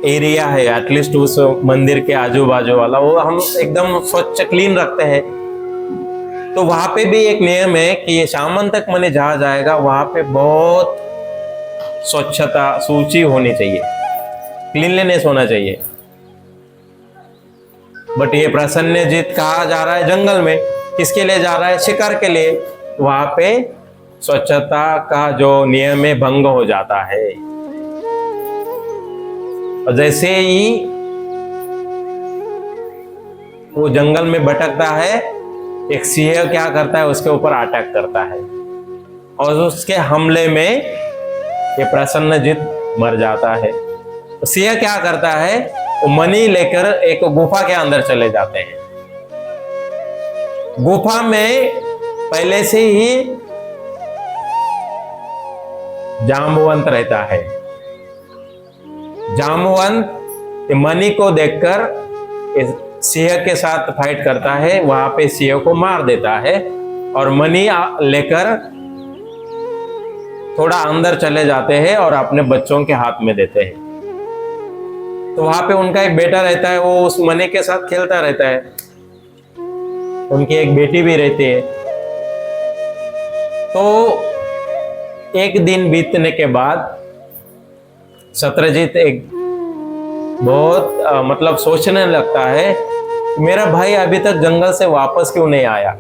एरिया है, एटलीस्ट उस मंदिर के आजू बाजू वाला, वो हम एकदम स्वच्छ क्लीन रखते हैं। तो वहां पे भी एक नियम है कि ये सामंतक मणि जहां जाएगा वहां पे बहुत स्वच्छता, सूची होनी चाहिए, क्लीनलीनेस होना चाहिए। बट ये प्रसन्नजीत कहाँ जा रहा है? जंगल में। किसके लिए जा रहा है? शिकार के लिए। वहां पे स्वच्छता का जो नियम है भंग हो जाता है। और जैसे ही वो जंगल में भटकता है, एक सिंह क्या करता है, उसके ऊपर अटैक करता है और उसके हमले में ये प्रसन्नजीत मर जाता है। तो सिंह क्या करता है, वो मणि लेकर एक गुफा के अंदर चले जाते हैं। गुफा में पहले से ही जांबवंत रहता है। जांबवंत मणि को देखकर सिंह के साथ फाइट करता है, वहां पे सिंह को मार देता है और मणि लेकर थोड़ा अंदर चले जाते हैं और अपने बच्चों के हाथ में देते हैं। तो वहां पे उनका एक बेटा रहता है, वो उस मणि के साथ खेलता रहता है। उनकी एक बेटी भी रहती है। तो एक दिन बीतने के बाद शत्रुजीत एक बहुत मतलब सोचने लगता है, मेरा भाई अभी तक जंगल से वापस क्यों नहीं आया।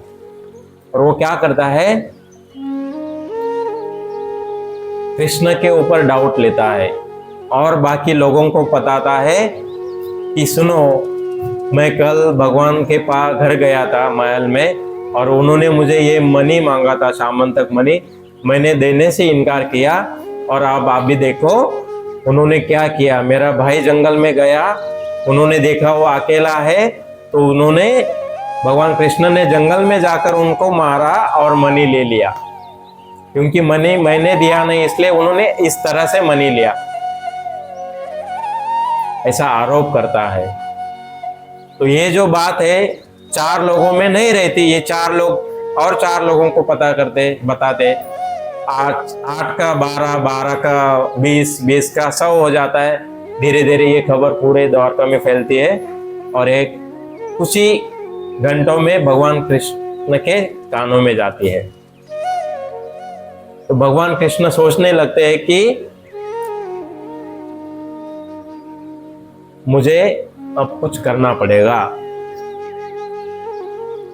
और वो क्या करता है, कृष्ण के ऊपर डाउट लेता है और बाकी लोगों को बताता है कि सुनो, मैं कल भगवान के पास घर गया था महल में और उन्होंने मुझे ये मणि मांगा था, सामंतक मणि। मैंने देने से इनकार किया और अब आप भी देखो उन्होंने क्या किया। मेरा भाई जंगल में गया, उन्होंने देखा वो अकेला है, तो उन्होंने, भगवान कृष्ण ने जंगल में जाकर उनको मारा और मणि ले लिया। क्योंकि मणि मैंने दिया नहीं, इसलिए उन्होंने इस तरह से मणि लिया, ऐसा आरोप करता है। तो ये जो बात है 4 लोगों में नहीं रहती, ये 4 लोग और 4 लोगों को पता करते बताते। 8 का 12, 12 का 20, 20 का 100 हो जाता है। धीरे धीरे ये खबर पूरे द्वारका में फैलती है और एक कुछ ही घंटों में भगवान कृष्ण के कानों में जाती है। तो भगवान कृष्ण सोचने लगते हैं कि मुझे अब कुछ करना पड़ेगा।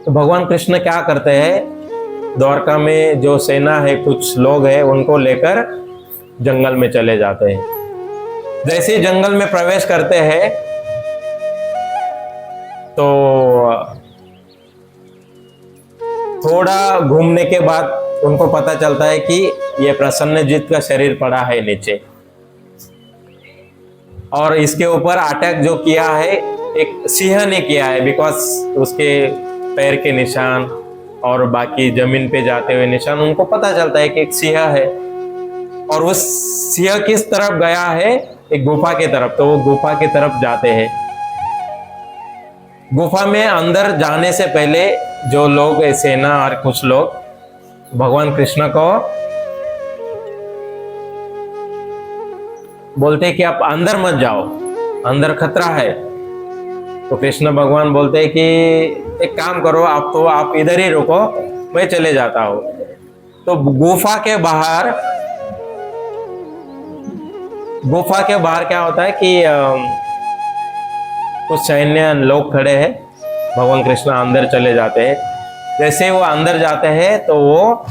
तो भगवान कृष्ण क्या करते हैं, द्वारका में जो सेना है, कुछ लोग हैं, उनको लेकर जंगल में चले जाते हैं। जैसे ही जंगल में प्रवेश करते हैं तो थोड़ा घूमने के बाद उनको पता चलता है कि ये प्रसन्नजीत का शरीर पड़ा है नीचे और इसके ऊपर अटैक जो किया है एक सिंह ने किया है। बिकॉज उसके पैर के निशान और बाकी जमीन पे जाते हुए निशान, उनको पता चलता है कि एक सिंह है। और उस सिंह किस तरफ गया है, एक गुफा की तरफ। तो वो गुफा की तरफ जाते हैं। गुफा में अंदर जाने से पहले जो लोग, सेना और कुछ लोग भगवान कृष्ण को बोलते हैं कि आप अंदर मत जाओ, अंदर खतरा है। तो कृष्ण भगवान बोलते हैं कि एक काम करो, आप इधर ही रुको, मैं चले जाता हूं। तो गुफा के बाहर क्या होता है कि कुछ सैन्य लोग खड़े हैं। भगवान कृष्ण अंदर चले जाते हैं। जैसे वो अंदर जाते हैं तो वो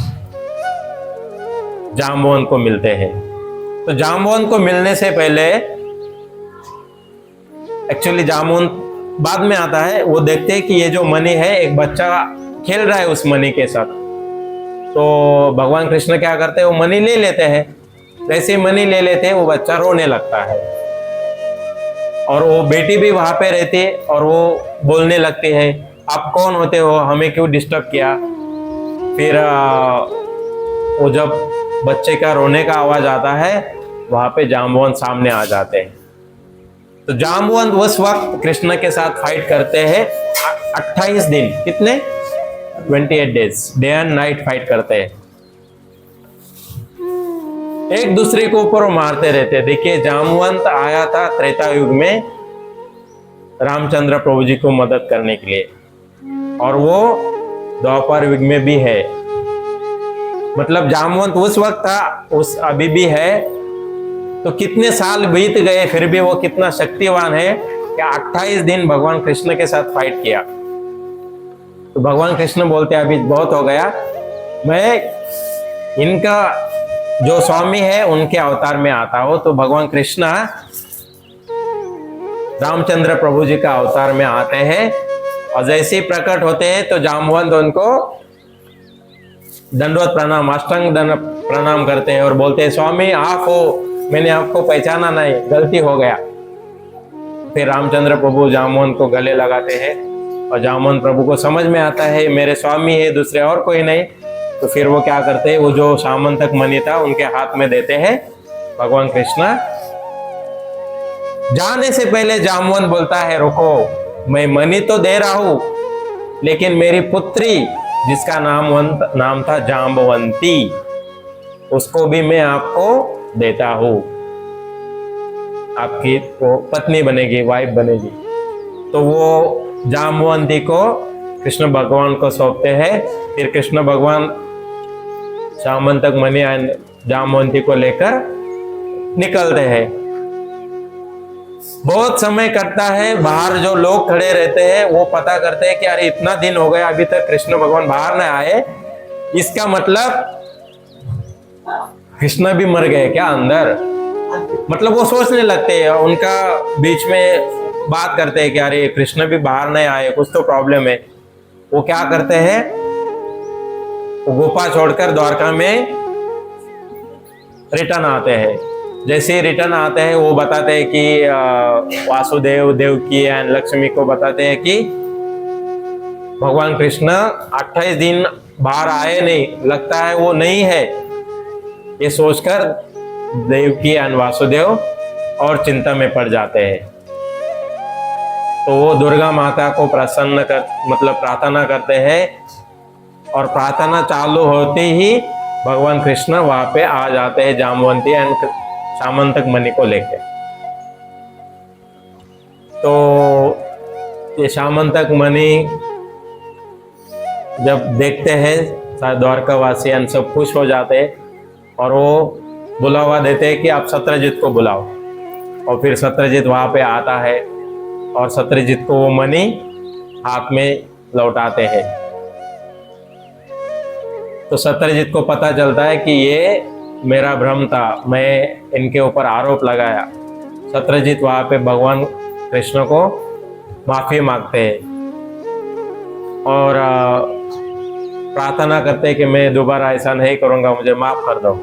जांबवंत को मिलते हैं। तो जांबवंत को मिलने से पहले, एक्चुअली जांबवंत बाद में आता है, वो देखते हैं कि ये जो मणि है, एक बच्चा खेल रहा है उस मणि के साथ। तो भगवान कृष्ण क्या करते हैं, वो मणि ले लेते हैं। जैसे ही मणि ले लेते हैं, वो बच्चा रोने लगता है और वो बेटी भी वहां पे रहती है और वो बोलने लगती है आप कौन होते हो, हमें क्यों डिस्टर्ब किया। फिर वो जब बच्चे का रोने का आवाज आता है, वहां पे जाम्बवंत सामने आ जाते हैं। तो जाम्बवंत उस वक्त कृष्ण के साथ फाइट करते हैं 28 दिन, कितने 28 days, day and night fight करते हैं, एक दूसरे के ऊपर मारते रहते हैं। देखिए, जाम्बवंत आया था त्रेता युग में रामचंद्र प्रभु जी को मदद करने के लिए, और वो द्वापर युग में भी है। मतलब जाम्बवंत उस वक्त था, उस अभी भी है। तो कितने साल बीत गए, फिर भी वो कितना शक्तिवान है कि 28 दिन भगवान कृष्ण के साथ फाइट किया। तो भगवान कृष्ण बोलते अभी बहुत हो गया, मैं इनका जो स्वामी है उनके अवतार में आता हूं। तो भगवान कृष्ण रामचंद्र प्रभु जी का अवतार में आते हैं, और जैसे ही प्रकट होते हैं तो जाम्बवंत उनको दंडवत प्रणाम, अष्टांग दंड प्रणाम करते हैं और बोलते हैं, स्वामी आप हो, मैंने आपको पहचाना नहीं, गलती हो गया। फिर रामचंद्र प्रभु जाम्बवंत को गले लगाते हैं, और जाम्बवंत प्रभु को समझ में आता है मेरे स्वामी है, दूसरे और कोई नहीं। तो फिर वो क्या करते हैं, वो जो सामंतक मणि था उनके हाथ में देते हैं भगवान कृष्ण। जाने से पहले जाम्बवंत बोलता है, रुको, मैं मणि तो दे रहा हूं, लेकिन मेरी पुत्री जिसका नाम था जाम्बवंती, उसको भी मैं आपको देता हूं, आपकी वो पत्नी बनेगी, वाइफ बनेगी। तो वो जाम्बवंती को कृष्ण भगवान को सौंपते हैं। फिर कृष्ण भगवान सामंतक मणि जाम्बवंती को लेकर निकलते हैं। बहुत समय कटता है, बाहर जो लोग खड़े रहते हैं वो पता करते हैं कि अरे इतना दिन हो गया अभी तक कृष्ण भगवान बाहर न आए, इसका मतलब कृष्ण भी मर गए क्या अंदर। मतलब वो सोचने लगते हैं, उनका बीच में बात करते हैं कि अरे कृष्ण भी बाहर नहीं आए, कुछ तो प्रॉब्लम है। वो क्या करते हैं, वो गुफा छोड़कर द्वारका में रिटर्न आते हैं। जैसे ही रिटर्न आते हैं वो बताते हैं कि वासुदेव, देवकी एंड लक्ष्मी को बताते हैं कि भगवान कृष्ण 28 दिन बाहर आए नहीं, लगता है वो नहीं है। ये सोचकर देवकी एंड वासुदेव और चिंता में पड़ जाते हैं। तो वो दुर्गा माता को प्रार्थना करते हैं, और प्रार्थना चालू होते ही भगवान कृष्ण वहां पे आ जाते हैं जाम्बवंती एंड सामंतक मणि को लेके। तो ये सामंतक मणि जब देखते हैं, सारे द्वारकावासी सब खुश हो जाते हैं, और वो बुलावा देते हैं कि आप सत्यजित को बुलाओ। और फिर सत्यजित वहां पे आता है, और सत्यजित को वो मणि हाथ में लौटाते हैं। तो सत्यजित को पता चलता है कि ये मेरा भ्रम था, मैं इनके ऊपर आरोप लगाया। सत्यजित वहां पे भगवान कृष्ण को माफी मांगते हैं, और प्रार्थना करते हैं कि मैं दोबारा ऐसा नहीं करूंगा, मुझे माफ कर दो।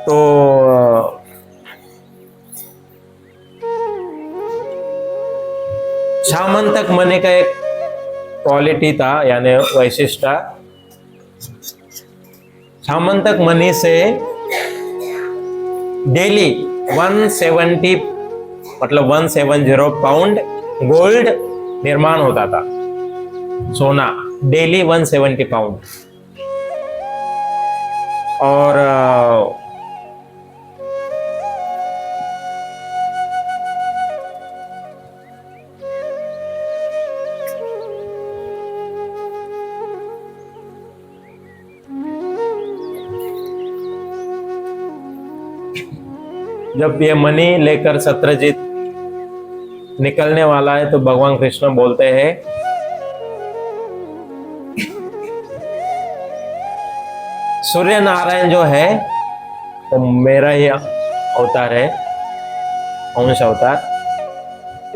तो सामंतक मणि का एक क्वालिटी था, यानी वैशिष्ट। सामंतक मणि से डेली 170 पाउंड गोल्ड निर्माण होता था, सोना डेली 170 पाउंड। और जब ये मणि लेकर सत्यजित निकलने वाला है, तो भगवान कृष्ण बोलते हैं, सूर्य नारायण जो है वो मेरा ही अवतार है, अंश अवतार।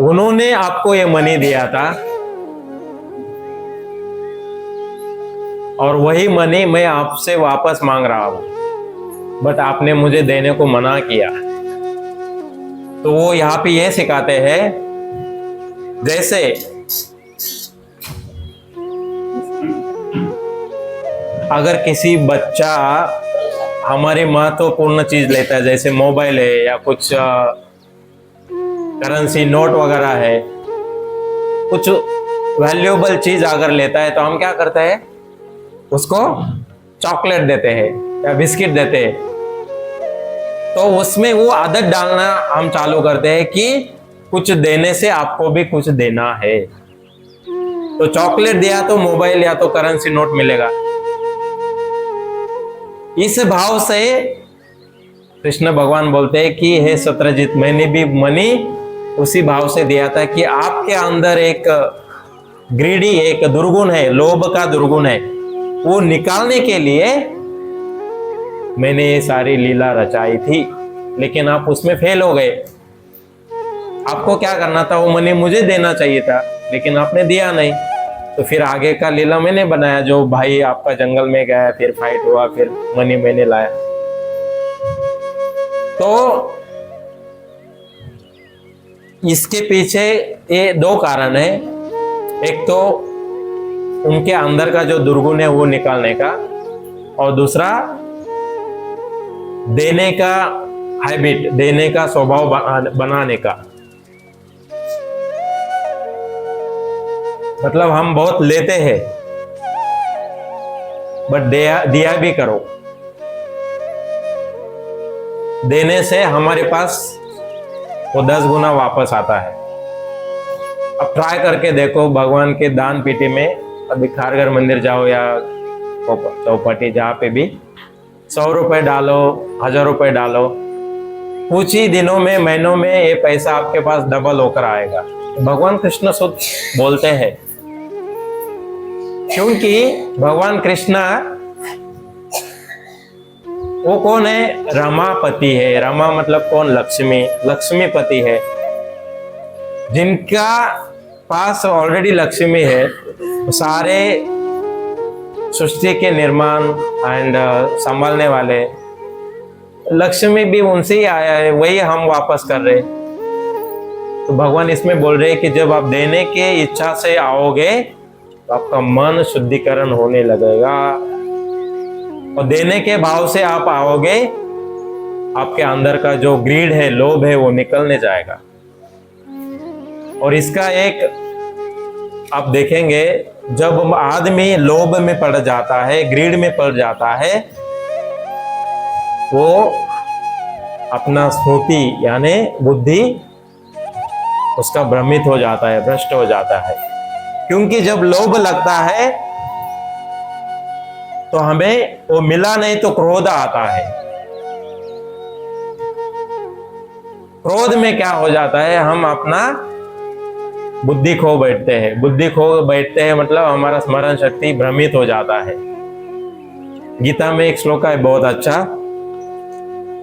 उन्होंने आपको ये मणि दिया था, और वही मणि मैं आपसे वापस मांग रहा हूं, बट आपने मुझे देने को मना किया। तो वो यहाँ पे ये सिखाते हैं जैसे अगर किसी बच्चा हमारी महत्वपूर्ण चीज लेता है, जैसे मोबाइल है या कुछ करेंसी नोट वगैरह है, कुछ वैल्यूएबल चीज अगर लेता है तो हम क्या करते हैं, उसको चॉकलेट देते हैं या बिस्किट देते हैं। तो उसमें वो आदत डालना हम चालू करते हैं कि कुछ देने से आपको भी कुछ देना है। तो चॉकलेट दिया तो मोबाइल या तो करेंसी नोट मिलेगा। इस भाव से कृष्ण भगवान बोलते हैं कि हे सत्यजित, मैंने भी मनी उसी भाव से दिया था कि आपके अंदर एक ग्रीडी, एक दुर्गुण है, लोभ का दुर्गुण है, वो निकालने के लिए मैंने ये सारी लीला रचाई थी, लेकिन आप उसमें फेल हो गए। आपको क्या करना था, वो मनी मुझे देना चाहिए था, लेकिन आपने दिया नहीं। तो फिर आगे का लीला मैंने बनाया, जो भाई आपका जंगल में गया, फिर फाइट हुआ, फिर मनी मैंने लाया। तो इसके पीछे ये दो कारण है। एक तो उनके अंदर का जो दुर्गुण है वो निकालने का, और दूसरा देने का हैबिट, देने का स्वभाव बनाने का। मतलब हम बहुत लेते हैं, बट दिया भी करो। देने से हमारे पास वो 10 गुना वापस आता है। अब ट्राई करके देखो, भगवान के दान पेटी में अभी खारघर मंदिर जाओ या चौपाटी, जहाँ पे भी 100 रुपए डालो, 1000 रुपए डालो, कुछ ही दिनों में, महीनों में ये पैसा आपके पास डबल होकर आएगा। भगवान कृष्ण सुध बोलते हैं, क्योंकि भगवान कृष्ण वो कौन है, रमापति है। रमा मतलब कौन, लक्ष्मी, लक्ष्मीपति है। जिनका पास ऑलरेडी लक्ष्मी है, सारे सृष्टि के निर्माण एंड संभालने वाले, लक्ष्मी भी उनसे ही आया है, वही हम वापस कर रहे। तो भगवान इसमें बोल रहे हैं कि जब आप देने के इच्छा से आओगे तो आपका मन शुद्धिकरण होने लगेगा, और देने के भाव से आप आओगे, आपके अंदर का जो ग्रीड है, लोभ है, वो निकलने जाएगा। और इसका एक आप देखेंगे, जब आदमी लोभ में पड़ जाता है, ग्रीड में पड़ जाता है, वो अपना स्मृति यानी बुद्धि उसका भ्रमित हो जाता है, भ्रष्ट हो जाता है। क्योंकि जब लोभ लगता है तो हमें वो मिला नहीं तो क्रोध आता है। क्रोध में क्या हो जाता है, हम अपना बुद्धि खो बैठते हैं। बुद्धि खो बैठते हैं मतलब हमारा स्मरण शक्ति भ्रमित हो जाता है। गीता में एक श्लोक है बहुत अच्छा,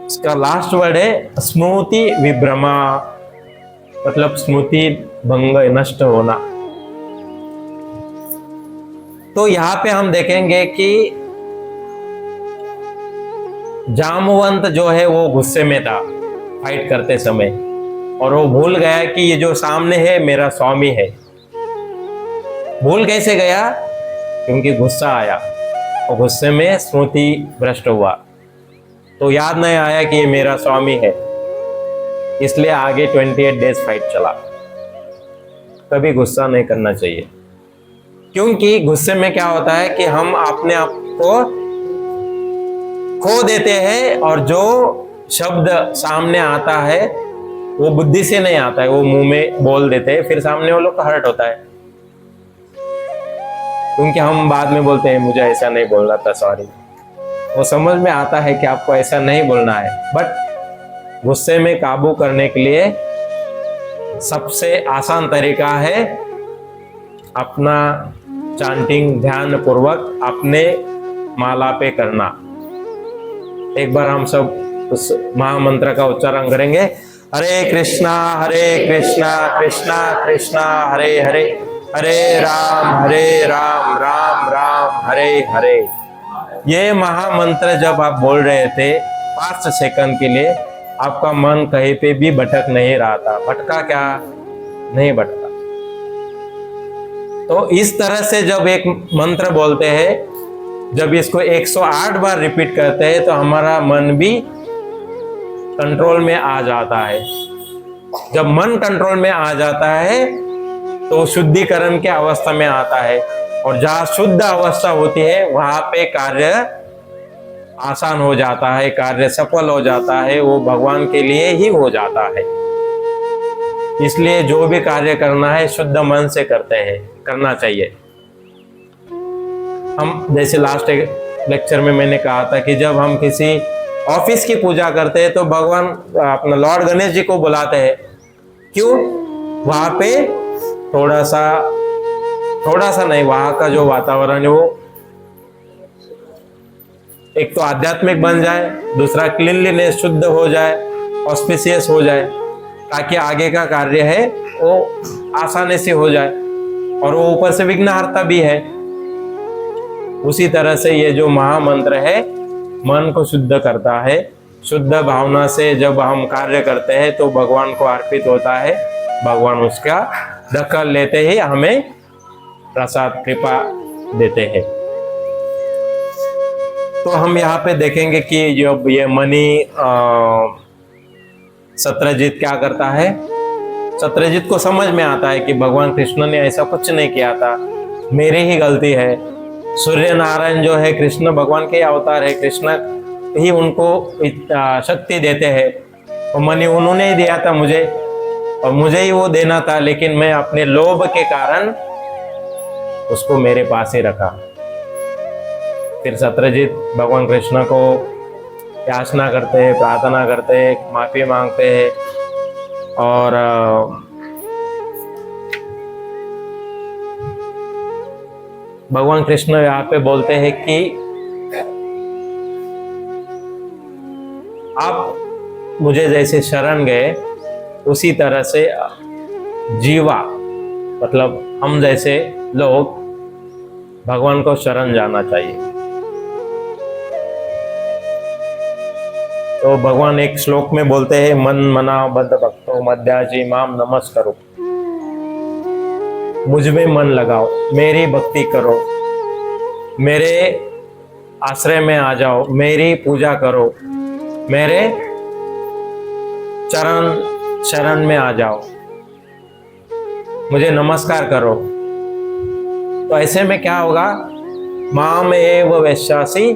इसका लास्ट वर्ड है स्मृति विभ्रमा, मतलब स्मृति भंग, नष्ट होना। तो यहां पे हम देखेंगे कि जामवंत जो है वो गुस्से में था फाइट करते समय, और वो भूल गया कि ये जो सामने है मेरा स्वामी है। भूल कैसे गया, क्योंकि गुस्सा आया, और गुस्से में स्मृति भ्रष्ट हुआ, तो याद नहीं आया कि ये मेरा स्वामी है। इसलिए आगे 28 डेज फाइट चला। कभी गुस्सा नहीं करना चाहिए, क्योंकि गुस्से में क्या होता है कि हम अपने आप को खो देते हैं, और जो शब्द सामने आता है वो बुद्धि से नहीं आता है, वो मुंह में बोल देते हैं, फिर सामने वालों को हर्ट होता है। क्योंकि हम बाद में बोलते हैं मुझे ऐसा नहीं बोलना था, सॉरी। वो समझ में आता है कि आपको ऐसा नहीं बोलना है, बट गुस्से में काबू करने के लिए सबसे आसान तरीका है अपना चांटिंग ध्यान पूर्वक अपने माला पे करना। एक बार हम सब उस महामंत्र का उच्चारण करेंगे, हरे कृष्णा कृष्णा कृष्णा हरे हरे, हरे राम राम राम हरे हरे। ये महामंत्र जब आप बोल रहे थे 5 सेकंड के लिए, आपका मन कहीं पे भी भटक नहीं रहा था। भटका क्या? नहीं भटका। तो इस तरह से जब एक मंत्र बोलते हैं, जब इसको 108 बार रिपीट करते हैं तो हमारा मन भी कंट्रोल में आ जाता है। जब मन कंट्रोल में आ जाता है तो शुद्धिकरण के अवस्था में आता है, और जहां शुद्ध अवस्था होती है वहां पे कार्य आसान हो जाता है, कार्य सफल हो जाता है, वो भगवान के लिए ही हो जाता है। इसलिए जो भी कार्य करना है शुद्ध मन से करना चाहिए। हम जैसे लास्ट लेक्चर में मैंने कहा था कि जब हम किसी ऑफिस की पूजा करते हैं तो भगवान अपना लॉर्ड गणेश जी को बुलाते हैं। क्यों? वहां पे थोड़ा सा नहीं, वहां का जो वातावरण है वो एक तो आध्यात्मिक बन जाए, दूसरा क्लीनलीनेस शुद्ध हो जाए, ऑस्पिशियस हो जाए, ताकि आगे का कार्य है वो आसानी से हो जाए, और वो ऊपर से विघ्नहर्ता भी है। उसी तरह से ये जो महामंत्र है मन को शुद्ध करता है। शुद्ध भावना से जब हम कार्य करते हैं तो भगवान को अर्पित होता है, भगवान उसका दखल लेते ही हमें प्रसाद कृपा देते हैं। तो हम यहाँ पे देखेंगे कि जो ये मणि सत्यजित क्या करता है। सत्यजित को समझ में आता है कि भगवान कृष्ण ने ऐसा कुछ नहीं किया था, मेरी ही गलती है। सूर्य नारायण जो है कृष्ण भगवान के अवतार है, कृष्ण ही उनको शक्ति देते हैं, और मणि उन्होंने ही दिया था मुझे, और मुझे ही वो देना था, लेकिन मैं अपने लोभ के कारण उसको मेरे पास ही रखा। फिर सत्यजित भगवान कृष्ण को याचना करते हैं, प्रार्थना करते हैं, माफी मांगते हैं, और भगवान कृष्ण यहाँ पे बोलते हैं कि आप मुझे जैसे शरण गए उसी तरह से जीवा, मतलब हम जैसे लोग भगवान को शरण जाना चाहिए। तो भगवान एक श्लोक में बोलते हैं, मन मना बद्ध भक्तो मध्याजी माम नमस्करो, मुझ में मन लगाओ, मेरी भक्ति करो, मेरे आश्रय में आ जाओ, मेरी पूजा करो, मेरे शरण में आ जाओ, मुझे नमस्कार करो। तो ऐसे में क्या होगा? माम एव वैश्यासी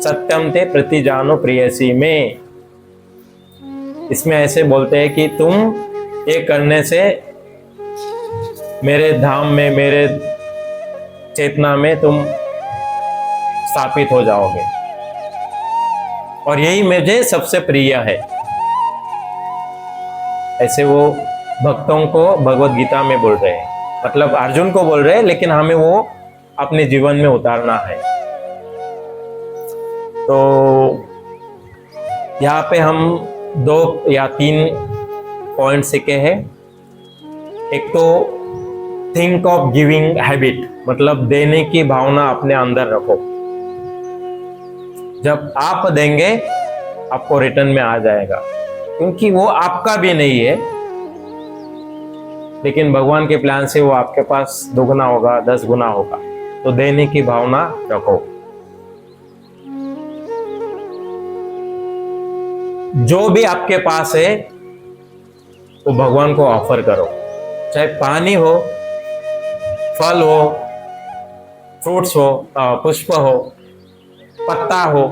सत्यम ते प्रतिजानो प्रियसी में। इसमें ऐसे बोलते हैं कि तुम ये करने से मेरे धाम में, मेरे चेतना में तुम स्थापित हो जाओगे, और यही मुझे सबसे प्रिय है। ऐसे वो भक्तों को भगवत गीता में बोल रहे हैं, मतलब अर्जुन को बोल रहे हैं, लेकिन हमें वो अपने जीवन में उतारना है। तो यहाँ पे हम 2 या 3 पॉइंट सीखे हैं। एक तो थिंक ऑफ गिविंग हैबिट, मतलब देने की भावना अपने अंदर रखो। जब आप देंगे आपको रिटर्न में आ जाएगा, क्योंकि वो आपका भी नहीं है, लेकिन भगवान के प्लान से वो आपके पास 2 गुना होगा, 10 गुना होगा। तो देने की भावना रखो। जो भी आपके पास है वो भगवान को ऑफर करो, चाहे पानी हो, फल हो, फ्रूट्स हो, पुष्प हो, पत्ता हो,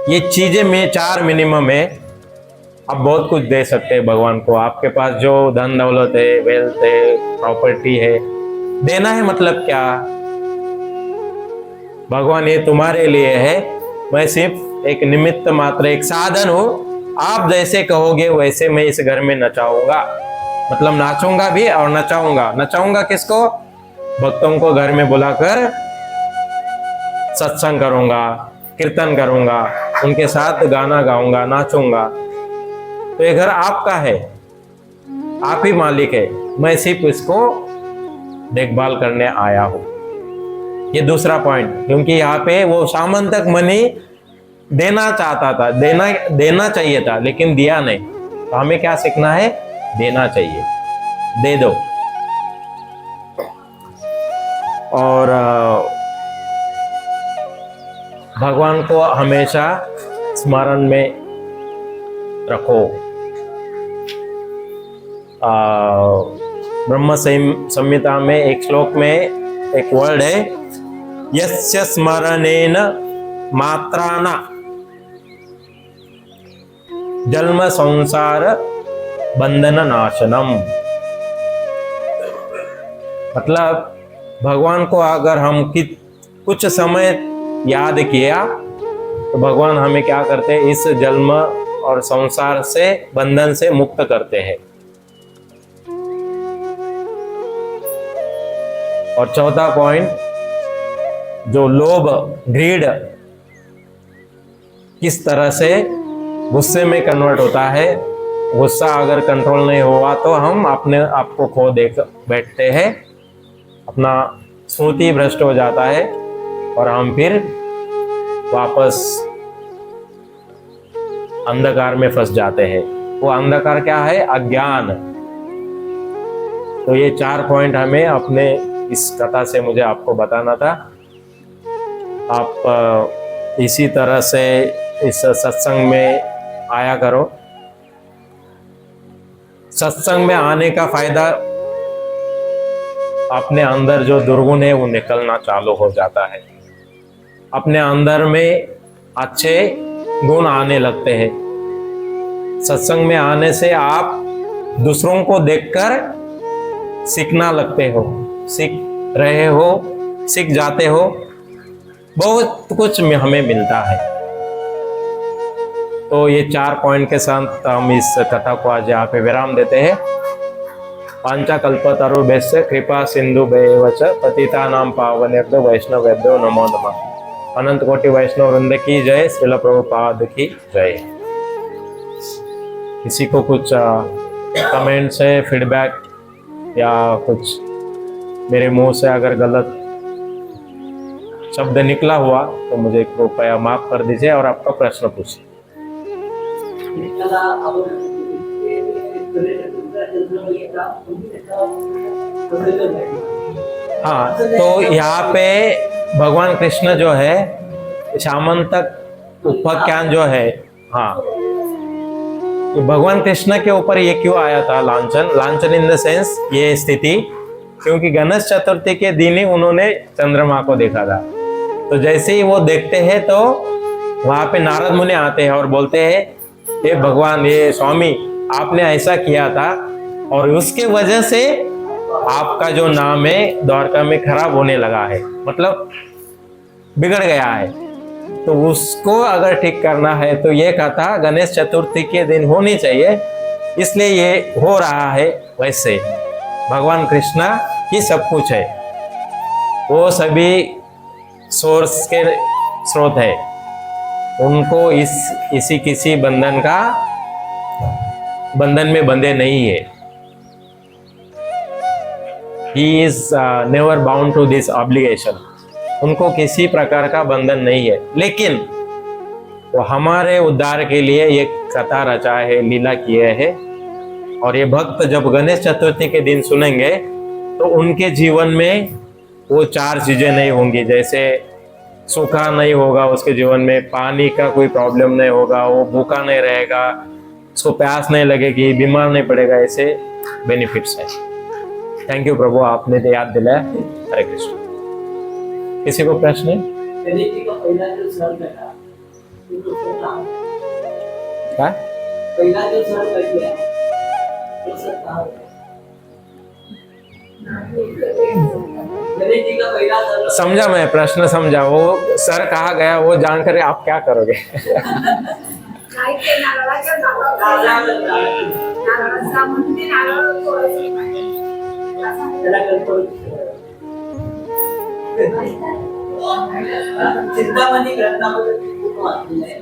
ये चीजें में 4 मिनिमम है। आप बहुत कुछ दे सकते हैं भगवान को। आपके पास जो धन दौलत है, वेल्थ है, प्रॉपर्टी है, देना है मतलब क्या? भगवान ये तुम्हारे लिए है, मैं सिर्फ एक निमित्त मात्र, एक साधन हूं। आप जैसे कहोगे वैसे मैं इस घर में नचाऊंगा, मतलब नाचूंगा भी और नचाऊंगा। नचाऊंगा किसको? भक्तों को घर में बुलाकर सत्संग करूंगा, कीर्तन करूंगा, उनके साथ गाना गाऊंगा, नाचूंगा। तो ये घर आपका है, आप ही मालिक है, मैं सिर्फ इसको देखभाल करने आया हूं। ये दूसरा पॉइंट, क्योंकि यहाँ पे वो सामंतक मणि देना चाहता था, देना चाहिए था, लेकिन दिया नहीं। तो हमें क्या सीखना है? देना चाहिए, दे दो। और भगवान को हमेशा स्मरण में रखो। ब्रह्म संहिता में एक श्लोक में एक वर्ड है, यस्य स्मरणेन मात्राना जन्म संसार बंधन नाशनम। मतलब भगवान को अगर हम कुछ समय याद किया तो भगवान हमें क्या करते हैं, इस जन्म और संसार से बंधन से मुक्त करते हैं। और चौथा पॉइंट, जो लोभ ग्रीड किस तरह से गुस्से में कन्वर्ट होता है, गुस्सा अगर कंट्रोल नहीं हुआ तो हम अपने आप को खो देख बैठते हैं, अपना स्मृति भ्रष्ट हो जाता है और हम फिर वापस अंधकार में फंस जाते हैं। वो अंधकार क्या है? अज्ञान। तो ये 4 पॉइंट हमें अपने इस कथा से मुझे आपको बताना था। आप इसी तरह से इस सत्संग में आया करो। सत्संग में आने का फायदा, अपने अंदर जो दुर्गुण है वो निकलना चालू हो जाता है, अपने अंदर में अच्छे गुण आने लगते हैं। सत्संग में आने से आप दूसरों को देखकर सीखना लगते हो, सीख रहे हो, सीख जाते हो, बहुत कुछ हमें मिलता है। तो ये 4 पॉइंट के साथ हम इस कथा को आज यहाँ पे विराम देते हैं। पांचकल्पतरुभ्यश्च कृपा सिंधुभ्यैव च पतितानां पावनेभ्यो वैष्णवेभ्यो नमो नमः। अनंत कोटि वैष्णव वृंद की जय। श्रील प्रभुपाद की जय। किसी को कुछ कमेंट्स है, फीडबैक या कुछ मेरे मुंह से अगर गलत शब्द निकला हुआ तो मुझे कृपया माफ कर दीजिए और आपका प्रश्न पूछिए। हाँ, तो यहाँ पे भगवान कृष्ण जो है शामंतक उपाख्यान जो है, हाँ, तो भगवान कृष्ण के ऊपर ये क्यों आया था लांछन? लांछन इन द सेंस ये स्थिति, क्योंकि गणेश चतुर्थी के दिन ही उन्होंने चंद्रमा को देखा था। तो जैसे ही वो देखते हैं तो वहां पे नारद मुनि आते हैं और बोलते हैं, ये भगवान, ये स्वामी, आपने ऐसा किया था और उसके वजह से आपका जो नाम है द्वारका में खराब होने लगा है, मतलब बिगड़ गया है। तो उसको अगर ठीक करना है तो ये कथा गणेश चतुर्थी के दिन होनी चाहिए, इसलिए ये हो रहा है। वैसे भगवान कृष्णा की सब कुछ है, वो सभी सोर्स के स्रोत है, उनको इसी किसी बंधन में बंधे नहीं है। He is never bound to this obligation. उनको किसी प्रकार का बंधन नहीं है, लेकिन वो हमारे उद्धार के लिए ये कथा रचा है, लीला किए है। और ये भक्त जब गणेश चतुर्थी के दिन सुनेंगे तो उनके जीवन में वो 4 चीजें नहीं होंगी, जैसे सूखा नहीं होगा उसके जीवन में, पानी का कोई प्रॉब्लम नहीं होगा, वो भूखा नहीं रहेगा, उसको प्यास नहीं लगेगी, बीमार नहीं पड़ेगा, ऐसे बेनिफिट्स है। थैंक यू प्रभु, आपने तो याद दिलाया। हरे कृष्ण। किसी को प्रश्न है? समझा, मैं प्रश्न समझा। वो सर कहाँ गया वो जानकर आप क्या करोगे? चिंतामणी ग्रंथामध्ये खूप वाचलेलं आहे.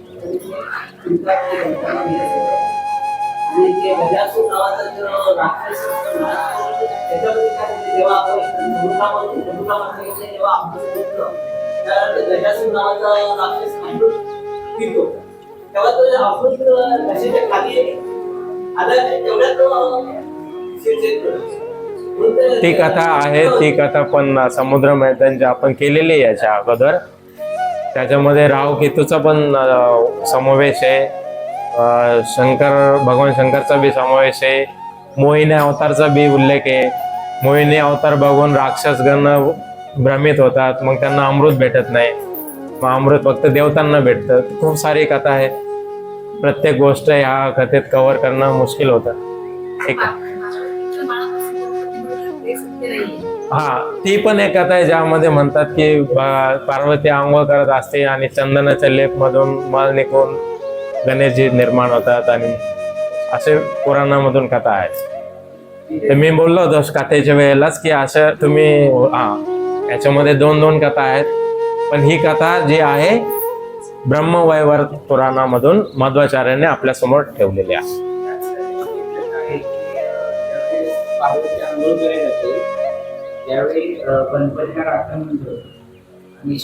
आणि ते गजासूर नावाचा जो राक्षस होता, त्याच्यामध्ये काय होतं, जेव्हा आपण मृगामध्ये जेव्हा अमृत घेतलं, त्यानंतर गजासूर नावाचा राक्षस अमृत पितो, तेव्हा तो अमृत नशेच्या खाली आला, तेवढ्यात शिरजेत ती कथा आहे. ती कथा पण समुद्र मंथनची आपण केलेली आहे याच्या अगोदर. त्याच्यामध्ये राहू केतूचा पण समावेश आहे. भगवान शंकरचा बी समावेश आहे. मोहिनी अवतारचा बी उल्लेख आहे. मोहिनी अवतार बघून राक्षसगण भ्रमित होतात, मग त्यांना अमृत भेटत नाही, मग अमृत फक्त देवतांना भेटतं. खूप सारी कथा आहे. प्रत्येक गोष्ट ह्या कथेत कव्हर करणं मुश्किल होतं. ठीक आहे. हा, ती पण एक कथा आहे ज्यामध्ये म्हणतात की पार्वती आंघोळ करत असते आणि चंदनाच्या लेप मधून मळ निघून गणेशजी निर्माण होतात, आणि असे पुराणामधून कथा आहेत. तर मी बोललो होतो कथेच्या वेळेलाच की असं तुम्ही याच्यामध्ये दोन कथा आहेत, पण ही कथा जी आहे ब्रह्मवैवर्त पुराणामधून मध्वाचार्याने आपल्या समोर ठेवलेली आहे. पार्वती आंघोळ करायला जाते त्यावेळी गणपतीला राखण म्हणतो आणि